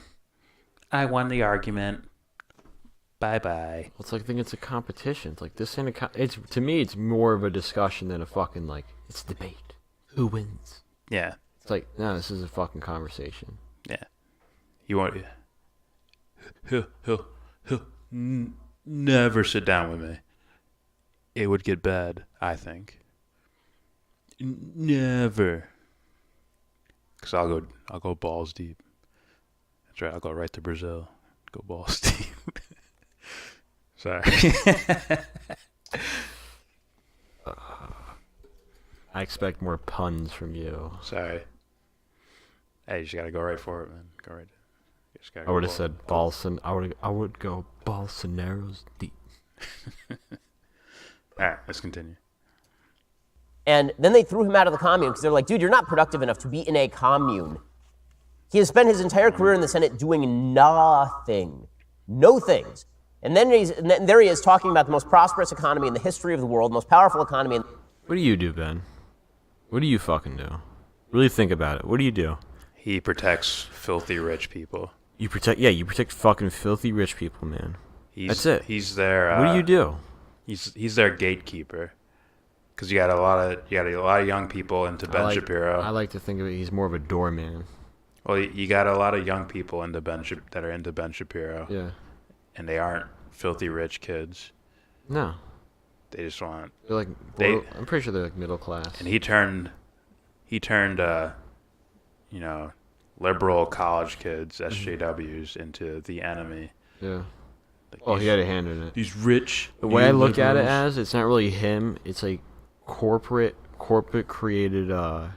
I won the argument. Bye-bye. It's like, I think it's a competition. It's like, this ain't it's to me, it's more of a discussion than a fucking, like, it's debate. Who wins? Yeah. It's like, no, this is a fucking conversation. Yeah. You want... He'll never sit down with me. It would get bad, I think. Never. Because I'll go balls deep. That's right, I'll go right to Brazil. Go balls deep. Sorry. I expect more puns from you. Sorry. Hey, you just gotta go right for it, man. Go right. You just gotta I would have go said I would go Bolsonaro's deep. All right, let's continue. And then they threw him out of the commune because they're like, dude, you're not productive enough to be in a commune. He has spent his entire career in the Senate doing nothing. No things. And then there he is talking about the most prosperous economy in the history of the world, most powerful economy. What do you do, Ben? What do you fucking do? Really think about it. What do you do? He protects filthy rich people. You protect fucking filthy rich people, man. That's it. He's their. What do you do? He's their gatekeeper. Because you got a lot of young people into Ben Shapiro. I like to think of it. He's more of a doorman. Well, you got a lot of young people that are into Ben Shapiro. Yeah. And they aren't filthy rich kids. No. They just want. They're like. I'm pretty sure they're like middle class. And he turned, liberal college kids, SJWs, into the enemy. Yeah. Like He had a hand in it. These rich. The way I look at it as, it's not really him. It's like corporate created. I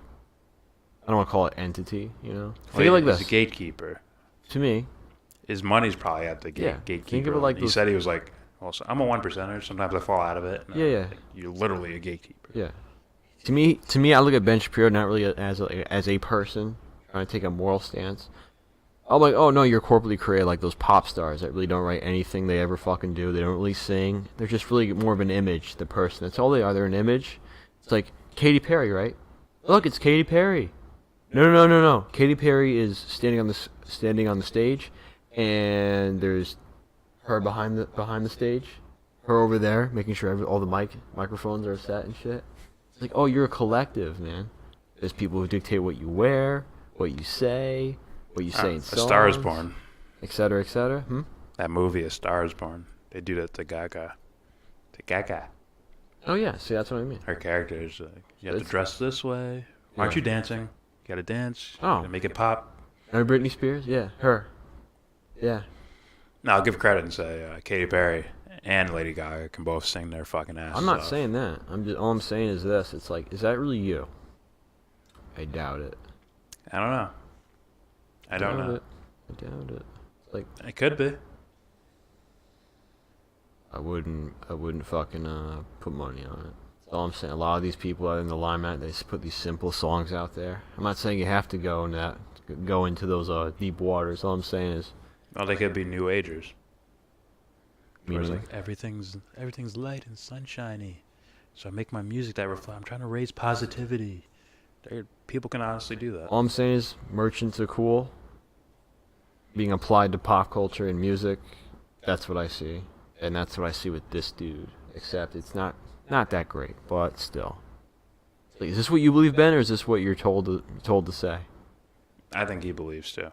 don't want to call it entity. Think of it like this. He's a gatekeeper. To me, his money's probably at the gatekeeper. Think of it like he said he was like, well, so I'm a 1%er. Sometimes I fall out of it. Yeah. You're literally a gatekeeper. Yeah. To me, I look at Ben Shapiro not really as a person trying to take a moral stance. I'm like, oh no, you're corporately created, like those pop stars that really don't write anything they ever fucking do. They don't really sing. They're just really more of an image, the person. That's all they are. They're an image. It's like Katy Perry, right? Look, it's Katy Perry. No. Katy Perry is standing on the stage, and there's her behind the stage, her over there making sure all the microphones are set and shit. It's like, oh, you're a collective, man. There's people who dictate what you wear, what you say in songs. A Star is Born. Et cetera, et cetera. That movie, A Star is Born. They do that to Gaga. Oh yeah, see, that's what I mean. Her character is like, you have to dress this way. Why aren't you dancing? You gotta dance. You Oh. gotta make it pop. And Britney Spears? Yeah, her. Yeah. No, I'll give credit and say Katy Perry and Lady Gaga can both sing their fucking asses I'm not off. saying that. All I'm saying is this. It's like, is that really you? I doubt it. I don't know. I don't know. I doubt it. It's like, It could be. I wouldn't fucking put money on it. That's all I'm saying. A lot of these people out in the limelight, they just put these simple songs out there. I'm not saying you have to go into those deep waters. All I'm saying is, Well, they could be New Agers. Where it's meaning, like everything's light and sunshiny, so I make my music that reflect. I'm trying to raise positivity. People can honestly do that. all I'm saying is merchants are cool. Being applied to pop culture and music, that's what I see, and that's what I see with this dude. Except it's not that great, but still. Like, is this what you believe, Ben, or is this what you're told to say? I think he believes too.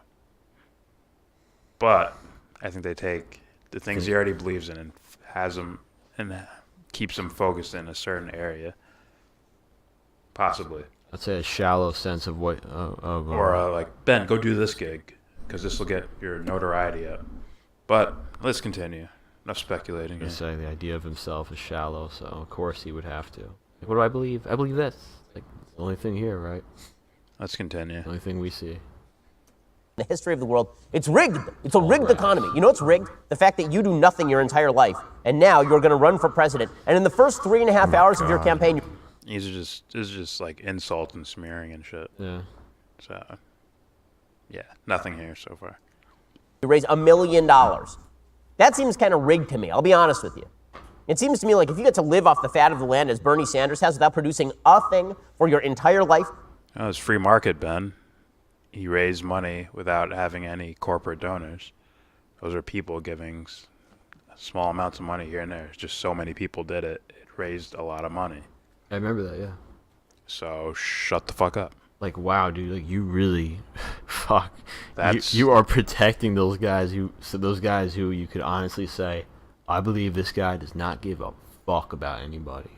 But I think they take the things he already believes in and has them and keeps them focused in a certain area. Possibly. I'd say a shallow sense of what Or like, Ben, go do this gig because this will get your notoriety up. But let's continue. Enough speculating to here. say the idea of himself is shallow, so of course he would have to. Like, what do I believe? I believe this. Like, it's the only thing here, right? Let's continue. The only thing we see. The history of the world. It's rigged. It's a rigged economy. You know what's rigged? The fact that you do nothing your entire life, and now you're going to run for president. And in the first 3.5 hours of your campaign, This is just like insult and smearing and shit. Yeah. So, yeah, nothing here so far. you raise $1 million. That seems kind of rigged to me. I'll be honest with you. It seems to me like if you get to live off the fat of the land as Bernie Sanders has without producing a thing for your entire life. Oh, it's free market, Ben. He raised money without having any corporate donors. Those are people giving small amounts of money here and there. It's just so many people did it. It raised a lot of money. I remember that, yeah. So shut the fuck up. Like, wow, dude, like, you really, fuck. That's- You are protecting those guys who you could honestly say, I believe this guy does not give a fuck about anybody.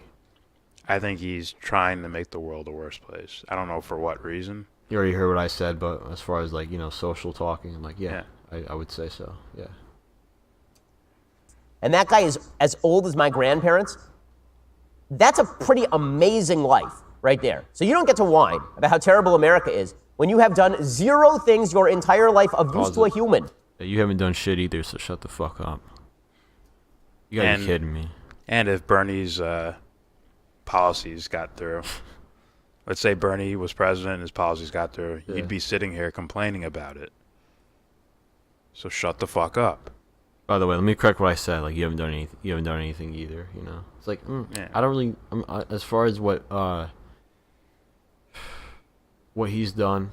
I think he's trying to make the world a worse place. I don't know for what reason. You already heard what I said, but as far as, like, social talking, I'm like, yeah. I would say so, yeah. And that guy is as old as my grandparents. That's a pretty amazing life right there. So you don't get to whine about how terrible America is when you have done 0 things your entire life of use to a human. You haven't done shit either, so shut the fuck up. You gotta be kidding me. And if Bernie's policies got through, let's say Bernie was president and his policies got through, you'd be sitting here complaining about it. So shut the fuck up. By the way, let me correct what I said. Like, you haven't done anything either. It's like I don't really. As far as what he's done,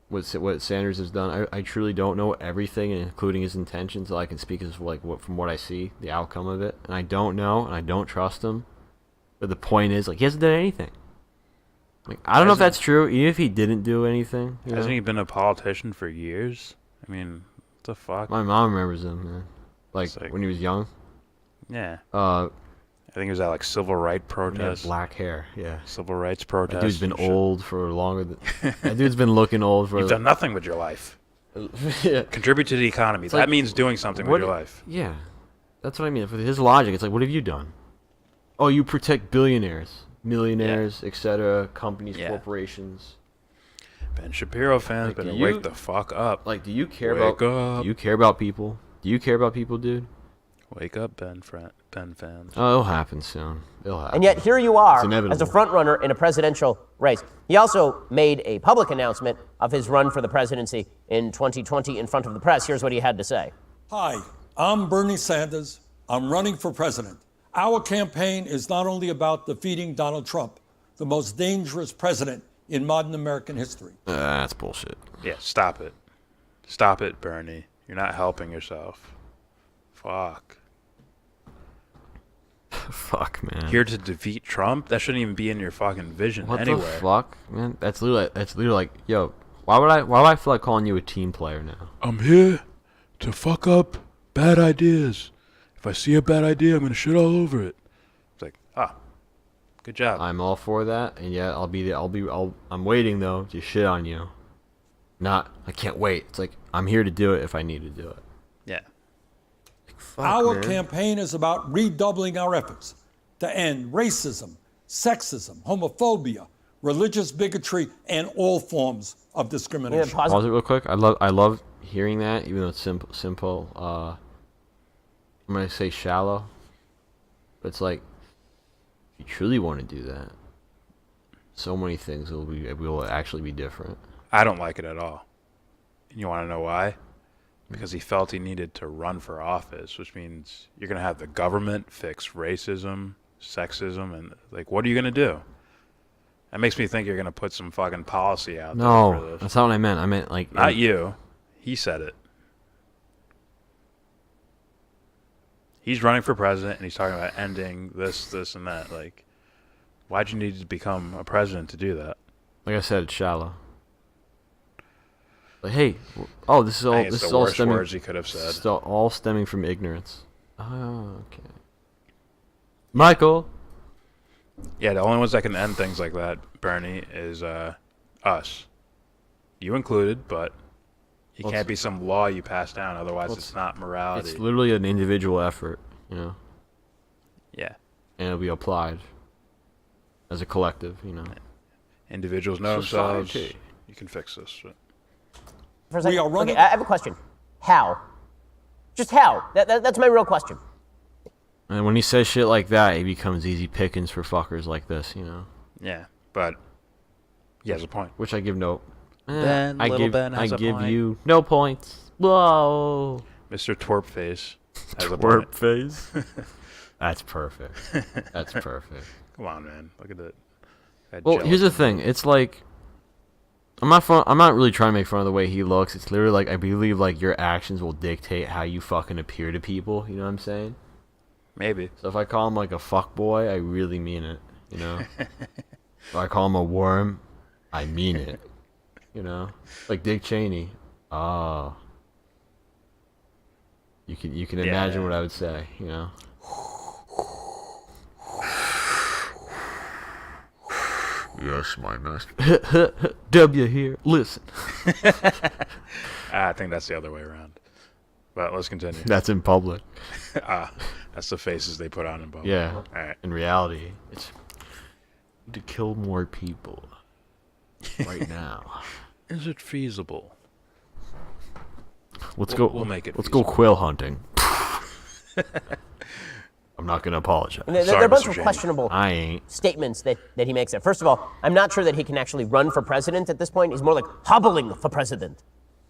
what Sanders has done, I truly don't know everything, including his intentions. So I can speak as from what I see, the outcome of it, and I don't know, and I don't trust him. But the point is, like, he hasn't done anything. Like, I don't know if that's true. Even if he didn't do anything, Hasn't he been a politician for years? I mean, what the fuck? My mom remembers him, man. Like when he was young. Yeah. I think it was at like civil rights He had protests. black hair, yeah. Civil rights protests. That dude's been and shit. old for longer than. That dude's been looking old for. You've done nothing with your life. Yeah. Contribute to the economy. It's That like, means doing something with your life. Yeah, that's what I mean. For his logic, it's like, what have you done? Oh, you protect billionaires, millionaires, etc., companies, corporations. Ben Shapiro fans better wake the fuck up. Like, do you care Wake about? up. Do you care about people? Do you care about people, dude? Wake up, Ben fans. Oh, it'll happen soon. It'll happen. And yet here you are It's inevitable. as a front runner in a presidential race. He also made a public announcement of his run for the presidency in 2020 in front of the press. Here's what he had to say. Hi, I'm Bernie Sanders. I'm running for president. Our campaign is not only about defeating Donald Trump, the most dangerous president in modern American history. That's bullshit. Yeah, stop it. Stop it, Bernie. You're not helping yourself. Fuck. Fuck, man. Here to defeat Trump? That shouldn't even be in your fucking vision What anywhere. the fuck, man? That's literally like, yo, why would I feel like calling you a team player now? I'm here to fuck up bad ideas. If I see a bad idea, I'm gonna shit all over it. It's like, good job. I'm all for that, and yeah, I'm waiting though to shit on you. I can't wait. It's like, I'm here to do it if I need to do it. Yeah. Fuck, Our man. campaign is about redoubling our efforts to end racism, sexism, homophobia, religious bigotry, and all forms of discrimination. Pause it real quick. I love hearing that, even though it's simple. I'm gonna say shallow, but it's like, if you truly want to do that, so many things will actually be different. I don't like it at all. You want to know why? Because he felt he needed to run for office, which means you're going to have the government fix racism, sexism, and, like, what are you going to do? That makes me think you're going to put some fucking policy out there for No, this. that's not what I meant. I meant, like... Not you. He said it. He's running for president, and he's talking about ending this, and that. Like, why'd you need to become a president to do that? Like I said, it's shallow. Like, hey, this is all. I think it's This is the all worst stemming. words he could have said. All stemming from ignorance. Oh, okay. Michael. Yeah, the only ones that can end things like that, Bernie, is us. You included, but it can't be some law you pass down. Otherwise, it's not morality. It's literally an individual effort, you know. Yeah. And it'll be applied as a collective, you know. Individuals know themselves. Society. You can fix this. For a second. We are running. Okay, I have a question. How? Just how? That's my real question. And when he says shit like that, he becomes easy pickings for fuckers like this, you know. Yeah, but he has a point. Which I give no. Ben, I little give, Ben has I a give point. you no points. Whoa. Mr. Twerpface has a Twerp point. face. That's perfect. That's perfect. Come on, man. Look at it. Well, here's the thing. It's like I'm not really trying to make fun of the way he looks. It's literally like I believe like your actions will dictate how you fucking appear to people. You know what I'm saying? Maybe. So if I call him like a fuck boy, I really mean it. You know. If I call him a worm, I mean it. You know, like Dick Cheney. Oh. You can imagine what I would say. You know. Yes, my master. W here. Listen. I think that's the other way around. But let's continue. That's in public. That's the faces they put on in public. Yeah. All right. In reality, it's to kill more people right now. Is it feasible? We'll make it Let's go quail hunting. I'm not gonna apologize. And there Sorry, are a bunch Mr. of Jamie. questionable I ain't. statements that he makes there. First of all, I'm not sure that he can actually run for president at this point. He's more like hobbling for president.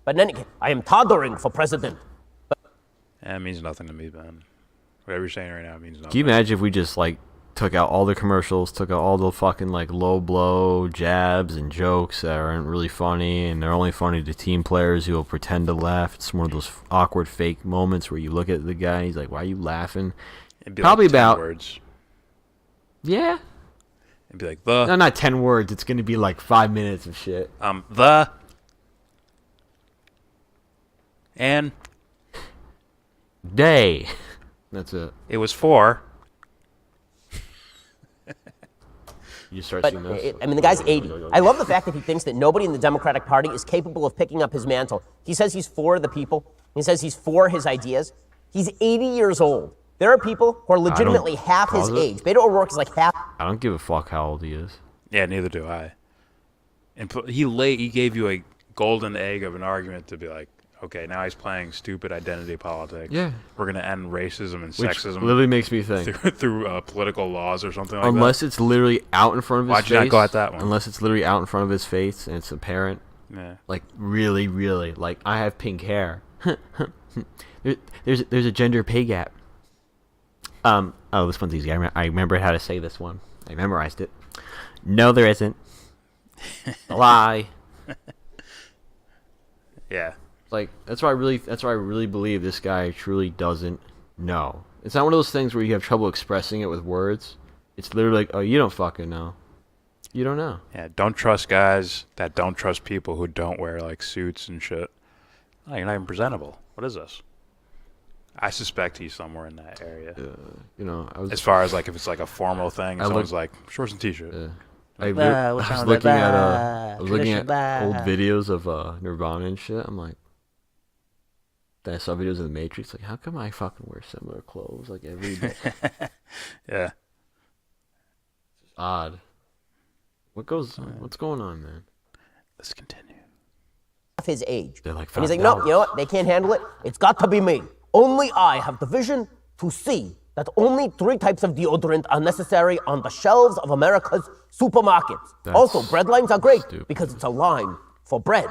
But in any case, I am toddling for president. That means nothing to me, Ben. Whatever you're saying right now means nothing. Can you imagine if we just like took out all the commercials, took out all the fucking like low blow jabs and jokes that aren't really funny, and they're only funny to team players who will pretend to laugh. It's one of those awkward fake moments where you look at the guy, and he's like, "Why are you laughing?" It'd be Probably like 10 about words. Yeah. It'd be like the No, not 10 words. It's gonna be like 5 minutes of shit. the and Day. That's it. it was 4. You start But, seeing this. I mean, the guy's 80. I love the fact that he thinks that nobody in the Democratic Party is capable of picking up his mantle. He says he's for the people. He says he's for his ideas. He's 80 years old. There are people who are legitimately half his pause it. age. Beto O'Rourke is like half. I don't give a fuck how old he is. Yeah, neither do I. And he gave you a golden egg of an argument to be like, okay, now he's playing stupid identity politics. Yeah. We're gonna end racism and Which sexism literally makes me think. through political laws or something like Unless that. it's literally out in front of his Why'd face. you not go at that one? Unless it's literally out in front of his face and it's apparent. Yeah. Like really, really. Like I have pink hair. There's a gender pay gap. Oh, this one's easy. I remember how to say this one. I memorized it. No, there isn't. A lie. Yeah. Like that's why I really believe this guy truly doesn't know. It's not one of those things where you have trouble expressing it with words. It's literally like, oh, you don't fucking know. You don't know. Yeah, don't trust guys that don't trust people who don't wear like suits and shit. Oh, you're not even presentable. What is this? I suspect he's somewhere in that area. You know, I was As far as like if it's like a formal thing, I someone's look- like shorts and t-shirt. I what's was wrong with looking at that? I was looking at Tradition, old videos of Nirvana and shit. I'm like, then I saw videos of the Matrix. Like, how come I fucking wear similar clothes like every day? Yeah. It's odd. What's going on, man? Let's continue. His age. They're like And he's like, no, $5. you know what? They can't handle it. It's got to be me. Only I have the vision to see that only 3 types of deodorant are necessary on the shelves of America's supermarkets. Also, bread lines are great stupid. because it's a line for bread.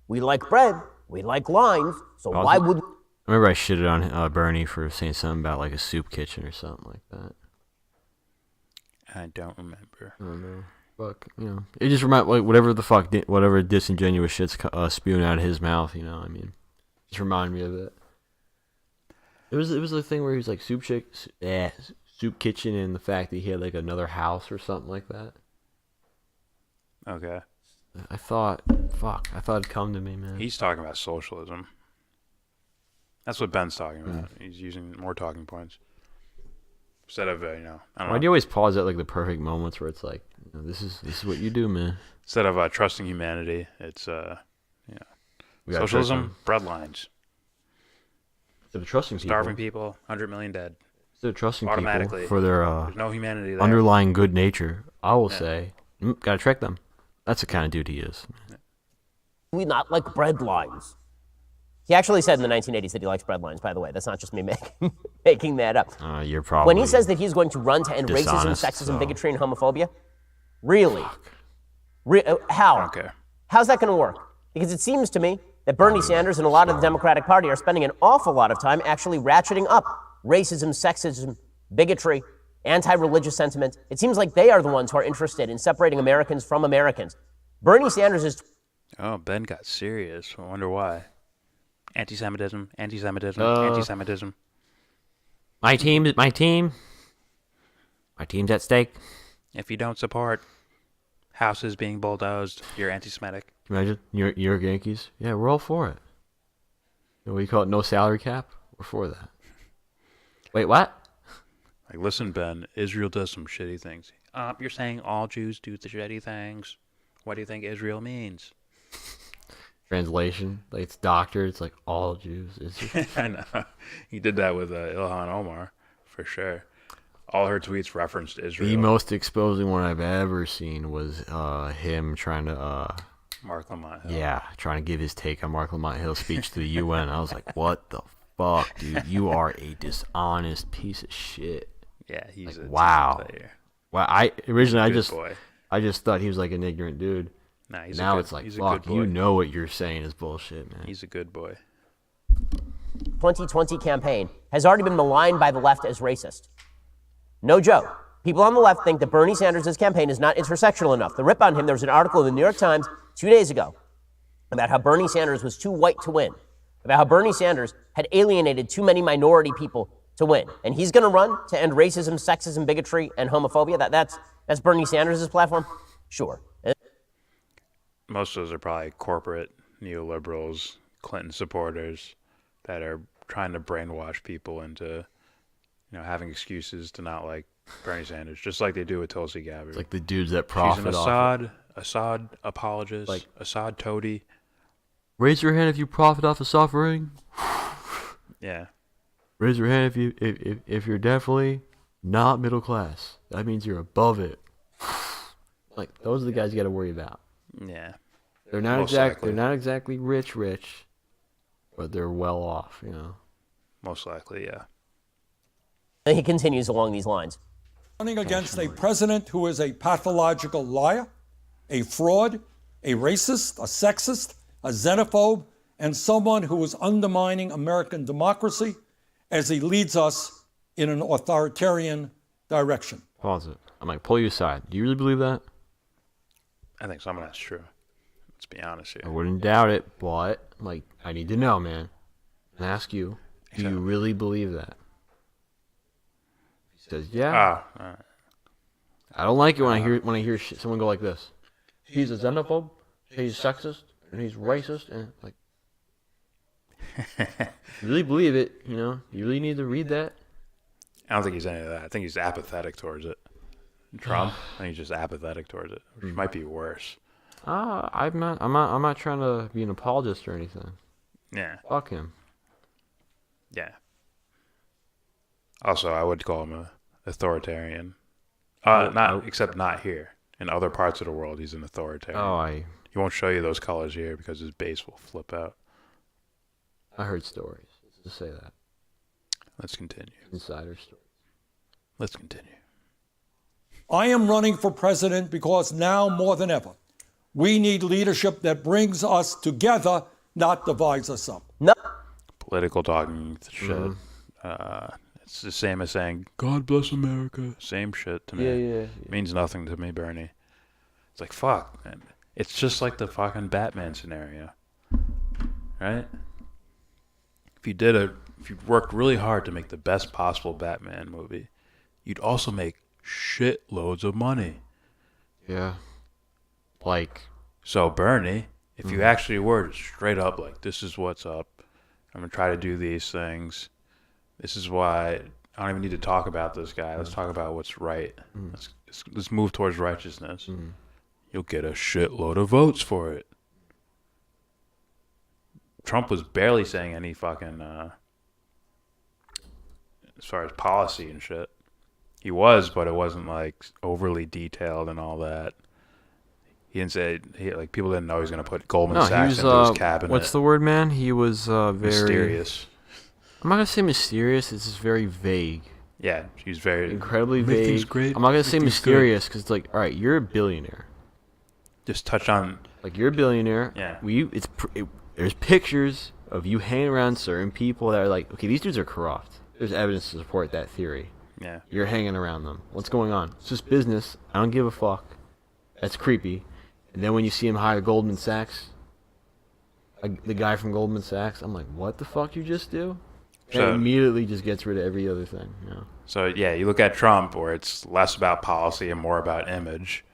We like bread. We like lines. So why would... I remember I shitted on Bernie for saying something about like a soup kitchen or something like that. I don't remember. I don't know. Fuck, you know, it just remind like whatever the fuck, whatever disingenuous shit's spewing out of his mouth. You know, I mean, just remind me of it. It was a thing where he was like soup kitchen, and the fact that he had like another house or something like that. Okay. I thought it'd come to me, man. He's talking about socialism. That's what Ben's talking about. He's using more talking points. Instead of I don't Why know. do you always pause at like the perfect moments where it's like, this is what you do, man? Instead of trusting humanity, it's We gotta socialism, trust breadlines, Instead of trusting starving people, people, 100 million dead. instead of trusting automatically. people for their There's no humanity there. underlying good nature, I will say, gotta trick them. That's the kind of dude he is. We not like bread lines. He actually said in the 1980s that he likes bread lines, by the way. That's not just me making that up. You're probably When he says that he's going to run to end racism, dishonest, sexism, so- bigotry, and homophobia, really? How? I don't care. How's that going to work? Because it seems to me that Bernie Sanders and a lot of the Democratic Party are spending an awful lot of time actually ratcheting up racism, sexism, bigotry, anti-religious sentiment. It seems like they are the ones who are interested in separating Americans from Americans. Bernie Sanders is... Oh, Ben got serious. I wonder why. Anti-Semitism, anti-Semitism, Uh, anti-Semitism. my team's at stake. If you don't support houses being bulldozed, you're anti-Semitic. Imagine New York Yankees. Yeah, we're all for it. What do you call it? No salary cap. We're for that. Wait, what? Like, listen, Ben, Israel does some shitty things. You're saying all Jews do the shitty things. What do you think Israel means? Translation, like it's doctored. It's like all Jews. I know. He did that with Ilhan Omar, for sure. All her tweets referenced Israel. The most exposing one I've ever seen was him trying to, Mark Lamont Hill. yeah, trying to give his take on Mark Lamont Hill's speech to the UN. I was like, what the fuck, dude? You are a dishonest piece of shit. Yeah, he's a wow. team player. Well, originally Good boy. I just thought he was like an ignorant dude. Nah, he's Now a good, it's like, he's fuck, a good boy. you know what you're saying is bullshit, man. He's a good boy. 2020 campaign has already been maligned by the left as racist. No joke. People on the left think that Bernie Sanders' campaign is not intersectional enough. The rip on him, there was an article in the New York Times 2 days ago about how Bernie Sanders was too white to win, about how Bernie Sanders had alienated too many minority people to win. And he's going to run to end racism, sexism, bigotry, and homophobia. That's Bernie Sanders' platform? Sure. Most of those are probably corporate neoliberals, Clinton supporters that are trying to brainwash people into, having excuses to not like Bernie Sanders, just like they do with Tulsi Gabbard. It's like the dudes that She's profit an off it. Assad apologist, Like- Assad toady. Raise your hand if you profit off of suffering. Yeah. Raise your hand if you're definitely not middle class. That means you're above it. Like those are the guys you got to worry about. Yeah. They're not Most exactly likely. they're not exactly rich, but they're well off. Most likely, yeah. And he continues along these lines. Running against a president who is a pathological liar, a fraud, a racist, a sexist, a xenophobe, and someone who is undermining American democracy as he leads us in an authoritarian direction. Pause it. I'm like, pull you aside. Do you really believe that? I think some of that's true. Let's be honest I here. wouldn't doubt it, but I'm like, I need to know, man. And ask you, do you really believe that? He says, yeah. I don't like it when I hear someone go like this. He's a xenophobe, he's sexist, and he's racist, and like, you really believe it, you really need to read that. I don't think he's any of that. I think he's apathetic towards it. Trump, I think he's just apathetic towards it, which might be worse. I'm not trying to be an apologist or anything. Yeah. Fuck him. Yeah. Also, I would call him a authoritarian. Except not here. In other parts of the world, he's an authoritarian. He won't show you those colors here because his base will flip out. I heard stories. Let's just say that. Let's continue. Insider stories. Let's continue. I am running for president because now more than ever, we need leadership that brings us together, not divides us up. No. Political talking shit. It's the same as saying, God bless America. Same shit to me. Yeah. Means nothing to me, Bernie. It's like, fuck, man. It's just like the fucking Batman scenario. Right? If you worked really hard to make the best possible Batman movie, you'd also make shitloads of money. Yeah. Like, So Bernie, if you actually were straight up like, this is what's up, I'm gonna try to do these things. This is why I don't even need to talk about this guy. Let's talk about what's right. Let's move towards righteousness. You'll get a shitload of votes for it. Trump was barely saying any fucking, as far as policy and shit. He was, but it wasn't like overly detailed and all that. He didn't say, people didn't know he was going to put Goldman Sachs into his cabinet. What's the word, man? He was very... Mysterious. I'm not going to say mysterious. It's just very vague. Yeah, he's very... Incredibly Make things vague. great, I'm not going to make say things mysterious because it's like, all right, you're a billionaire. Just touch on... Like, you're a billionaire. Yeah. There's pictures of you hanging around certain people that are like, okay, these dudes are corrupt. There's evidence to support that theory. Yeah. You're hanging around them. What's going on? It's just business. I don't give a fuck. That's creepy. And then when you see him hire Goldman Sachs, the guy from Goldman Sachs, I'm like, what the fuck you just do? And it immediately just gets rid of every other thing. Yeah. So, yeah, you look at Trump, where it's less about policy and more about image,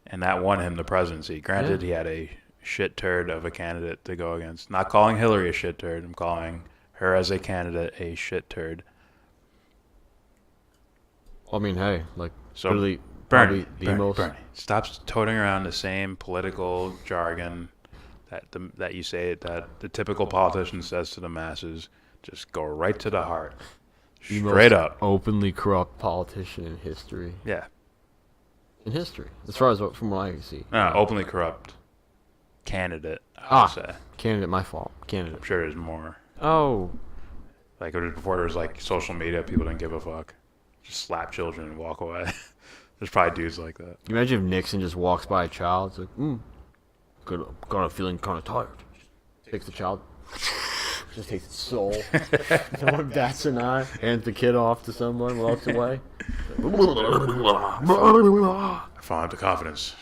and that won him the presidency. Granted, he had a shit turd of a candidate to go against. Not calling Hillary a shit turd. I'm calling her as a candidate a shit turd. I mean, hey, like, So, literally, Bernie, most... Bernie, stop toting around the same political jargon that you say that the typical politician says to the masses. Just go right to the heart. Straight up. Openly corrupt politician in history. Yeah. In history. As far as from what I can see. Openly corrupt candidate, I would say. Candidate, my fault. Candidate. I'm sure there's more. Oh. Like, before there was, like, social media, people didn't give a fuck. Just slap children and walk away. There's probably dudes like that. Can you imagine if Nixon just walks by a child? It's like, got a feeling kind of tired. Takes the child. Just takes its soul. No one bats an eye. Hands the kid off to someone, walks away. I finally have the confidence.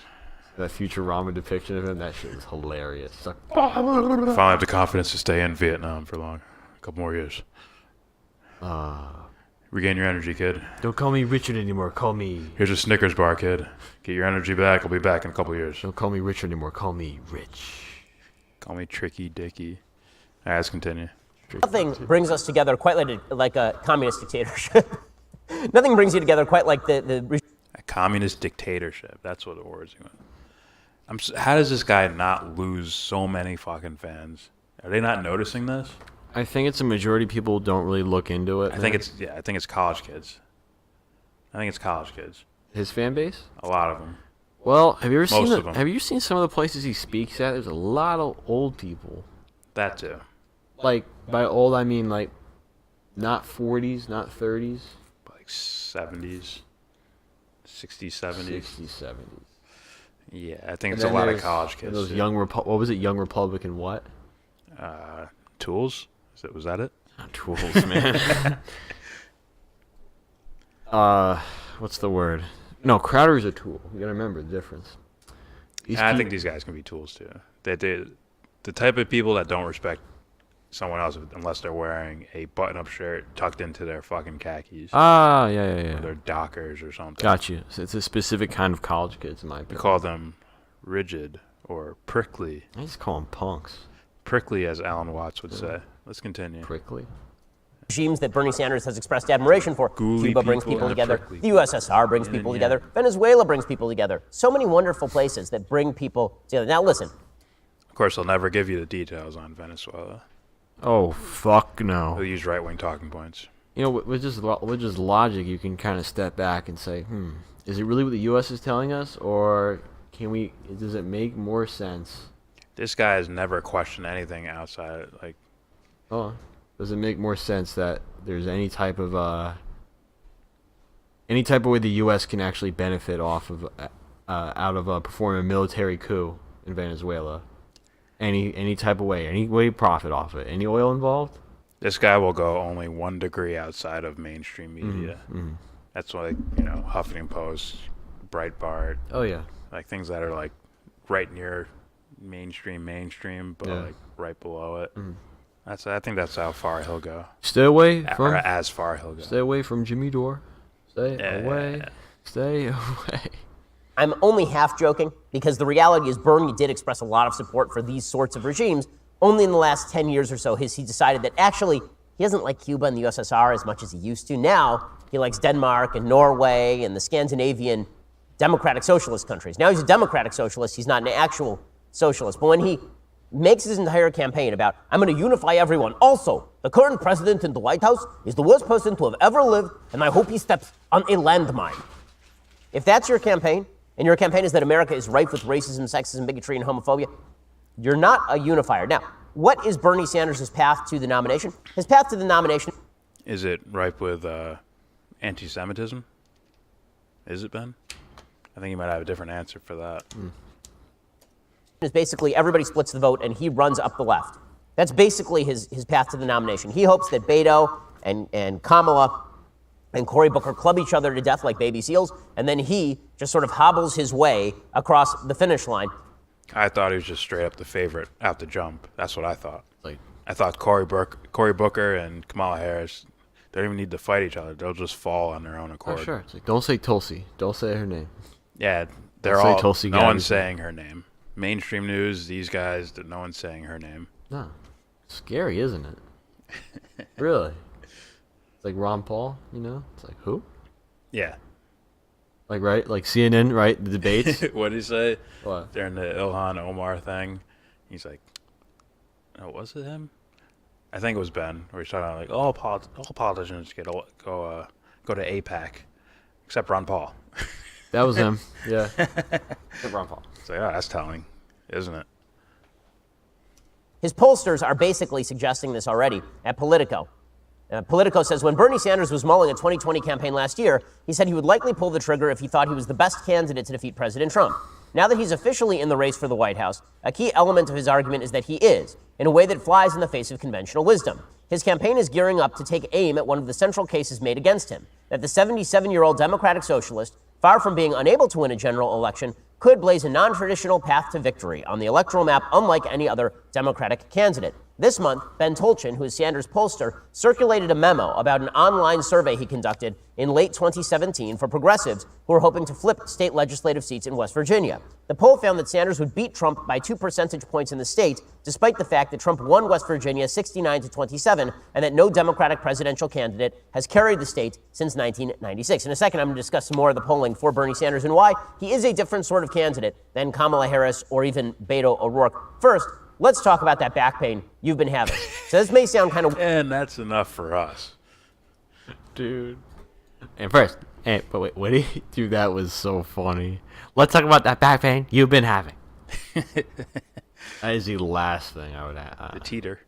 That Futurama depiction of him, that shit was hilarious. It's like, I finally have the confidence to stay in Vietnam for a couple more years. Regain your energy, kid. don't call me Richard anymore. Call me... Here's a Snickers bar, kid. Get your energy back. I'll be back in a couple years. Don't call me Richard anymore. Call me Rich. Call me Tricky Dicky. All right, let's continue. Nothing brings us together quite like a communist dictatorship. Nothing brings you together quite like the A communist dictatorship. That's what the words you want. How does this guy not lose so many fucking fans? Are they not noticing this? I think it's a majority of people don't really look into it. I think it's college kids. His fan base? A lot of them. Well, have you Most ever of them. have you seen some of the places he speaks at? There's a lot of old people. That too. Like, by old I mean like not 40s, not 30s. Like 70s, 60s, 70s. 60s, 70s. Yeah, I think it's a lot of college kids. Those young what was it? Young Republican what? Tools? Was that it? Not tools, man. What's the word? No, Crowder's a tool. You gotta remember the difference. I think these guys can be tools too. The type of people that don't respect someone else unless they're wearing a button-up shirt tucked into their fucking khakis. Yeah. Or their Dockers or something. Got you. So it's a specific kind of college kids, in my We opinion. call them rigid or prickly. I just call them punks. Prickly, as Alan Watts would say. Let's continue. Prickly. regimes that Bernie Sanders has expressed admiration for. Gooey Cuba brings people people and together. prickly The USSR brings people together. Venezuela brings people together. So many wonderful places that bring people together. Now listen. Of course, they'll never give you the details on Venezuela. Oh, fuck no. They'll use right-wing talking points. You know, with just logic, you can kind of step back and say, is it really what the U.S. is telling us, or does it make more sense? This guy has never questioned anything outside, Does it make more sense that there's any type of way the U.S. can actually benefit off of, out of performing a military coup in Venezuela? Any type of way, any way to profit off it? Any oil involved? This guy will go only 1 degree outside of mainstream media. Mm-hmm. That's why, Huffington Post, Breitbart. Oh, yeah. Like things that are like right near mainstream, but like right below it. I think that's how far he'll go. Stay away Or from. as far he'll go. Stay away from Jimmy Dore. Stay away. Stay away. I'm only half joking because the reality is Bernie did express a lot of support for these sorts of regimes. Only in the last 10 years or so has he decided that actually he doesn't like Cuba and the USSR as much as he used to. Now he likes Denmark and Norway and the Scandinavian democratic socialist countries. Now he's a democratic socialist. He's not an actual socialist. But when he makes his entire campaign about, I'm going to unify everyone. Also, the current president in the White House is the worst person to have ever lived, and I hope he steps on a landmine. If that's your campaign, and your campaign is that America is rife with racism, sexism, bigotry, and homophobia, you're not a unifier. Now, what is Bernie Sanders' path to the nomination? His path to the nomination... Is it ripe with anti-Semitism? Is it, Ben? I think you might have a different answer for that. is basically everybody splits the vote and he runs up the left. That's basically his path to the nomination. He hopes that Beto and Kamala and Cory Booker club each other to death like baby seals, and then he just sort of hobbles his way across the finish line. I thought he was just straight up the favorite out the jump. That's what I thought. Like, I thought Cory Booker and Kamala Harris, they don't even need to fight each other. They'll just fall on their own accord. oh, sure. It's like, don't say Tulsi. Don't say her name. Yeah, they're Don't say all, Tulsi no Gabbard. one's saying her name. Mainstream news, these guys, no one's saying her name. No. Scary, isn't it? Really? It's like Ron Paul, you know? It's like, who? Yeah. Like, right? Like CNN, right? The debates? What did he say? What? During the Ilhan Omar thing, he's like, oh, was it him? I think it was Ben, where he's talking about, like, all politicians go to APAC, except Ron Paul. That was him. Yeah. Ron Paul. It's like, oh, that's telling, isn't it? His pollsters are basically suggesting this already at Politico. Politico says when Bernie Sanders was mulling a 2020 campaign last year, he said he would likely pull the trigger if he thought he was the best candidate to defeat President Trump. Now that he's officially in the race for the White House, a key element of his argument is that he is, in a way that flies in the face of conventional wisdom. His campaign is gearing up to take aim at one of the central cases made against him, that the 77-year-old Democratic socialist, far from being unable to win a general election, could blaze a non-traditional path to victory on the electoral map unlike any other Democratic candidate. This month, Ben Tolchin, who is Sanders' pollster, circulated a memo about an online survey he conducted in late 2017 for progressives who were hoping to flip state legislative seats in West Virginia. The poll found that Sanders would beat Trump by 2 percentage points in the state, despite the fact that Trump won West Virginia 69-27, and that no Democratic presidential candidate has carried the state since 1996. In a second, I'm going to discuss some more of the polling for Bernie Sanders and why he is a different sort of candidate than Kamala Harris or even Beto O'Rourke. First, let's talk about that back pain you've been having. So this may sound kind of... And that's enough for us. Dude. And first, but wait, what did he do? That was so funny. Let's talk about that back pain you've been having. That is the last thing I would add. The teeter.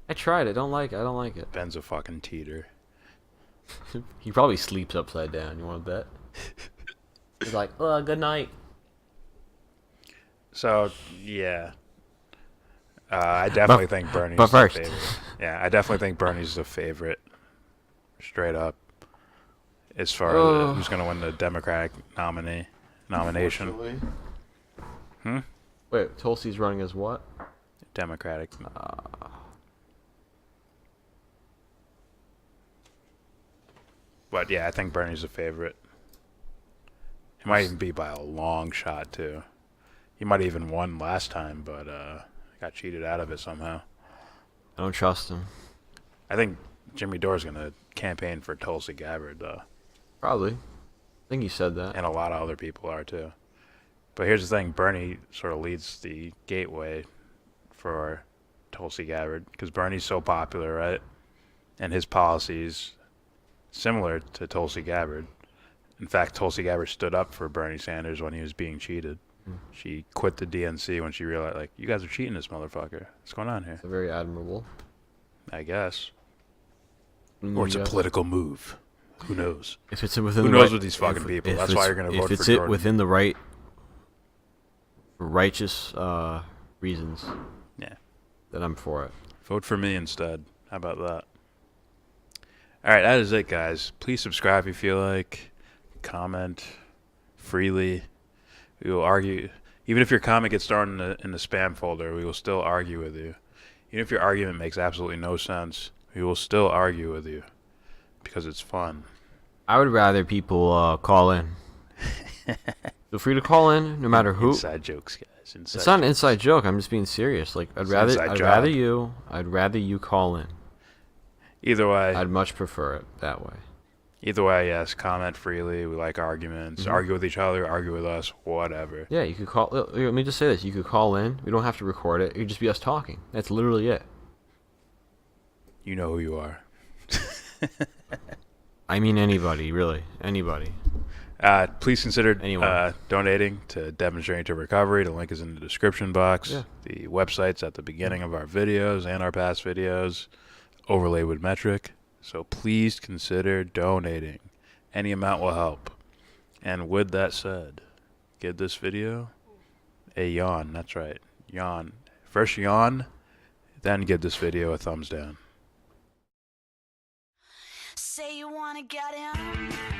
I tried it. I don't like it. Ben's a fucking teeter. He probably sleeps upside down. You want to bet? He's like, oh, good night. So, yeah. I definitely think Bernie's but first. the favorite. Yeah, I definitely think Bernie's the favorite. Straight up. As far as who's going to win the Democratic nomination. Wait, Tulsi's running as what? Democratic. But yeah, I think Bernie's the favorite. He might even be by a long shot too. He might have even won last time, but got cheated out of it somehow. I don't trust him. I think Jimmy Dore's gonna campaign for Tulsi Gabbard though. Probably. I think he said that. And a lot of other people are too. But here's the thing, Bernie sort of leads the gateway for Tulsi Gabbard because Bernie's so popular, right? And his policies similar to Tulsi Gabbard. In fact, Tulsi Gabbard stood up for Bernie Sanders when he was being cheated. She quit the DNC when she realized, like, you guys are cheating this motherfucker. What's going on here? It's very admirable. I guess. Or it's a political move. Who knows? If it's within Who the knows right, with these fucking people? if That's why it's- you're going to vote if for it's it Jordan. within the righteous reasons, Yeah. then I'm for it. Vote for me instead. How about that? All right, that is it, guys. Please subscribe if you feel like. Comment freely. We will argue. Even if your comment gets thrown in the spam folder, we will still argue with you. Even if your argument makes absolutely no sense, we will still argue with you because it's fun. I would rather people call in. Feel free to call in, no matter who. Inside jokes, guys. Inside It's not an jokes. inside joke. I'm just being serious. Like It's an inside job. I'd rather you call in. Either way, I'd much prefer it that way. Either way, yes, comment freely. We like arguments. Argue with each other, argue with us, whatever. Yeah, you could call. Let me just say this: you could call in. We don't have to record it. It could just be us talking. That's literally it. You know who you are. I mean, anybody, really, anybody. Please consider Anyone. donating to Devon to Recovery. The link is in the description box. Yeah. The website's at the beginning of our videos and our past videos, overlaid with metric. So please consider donating. Any amount will help. And with that said, give this video a yawn. That's right, yawn. First yawn, then give this video a thumbs down. Say you wanna get in.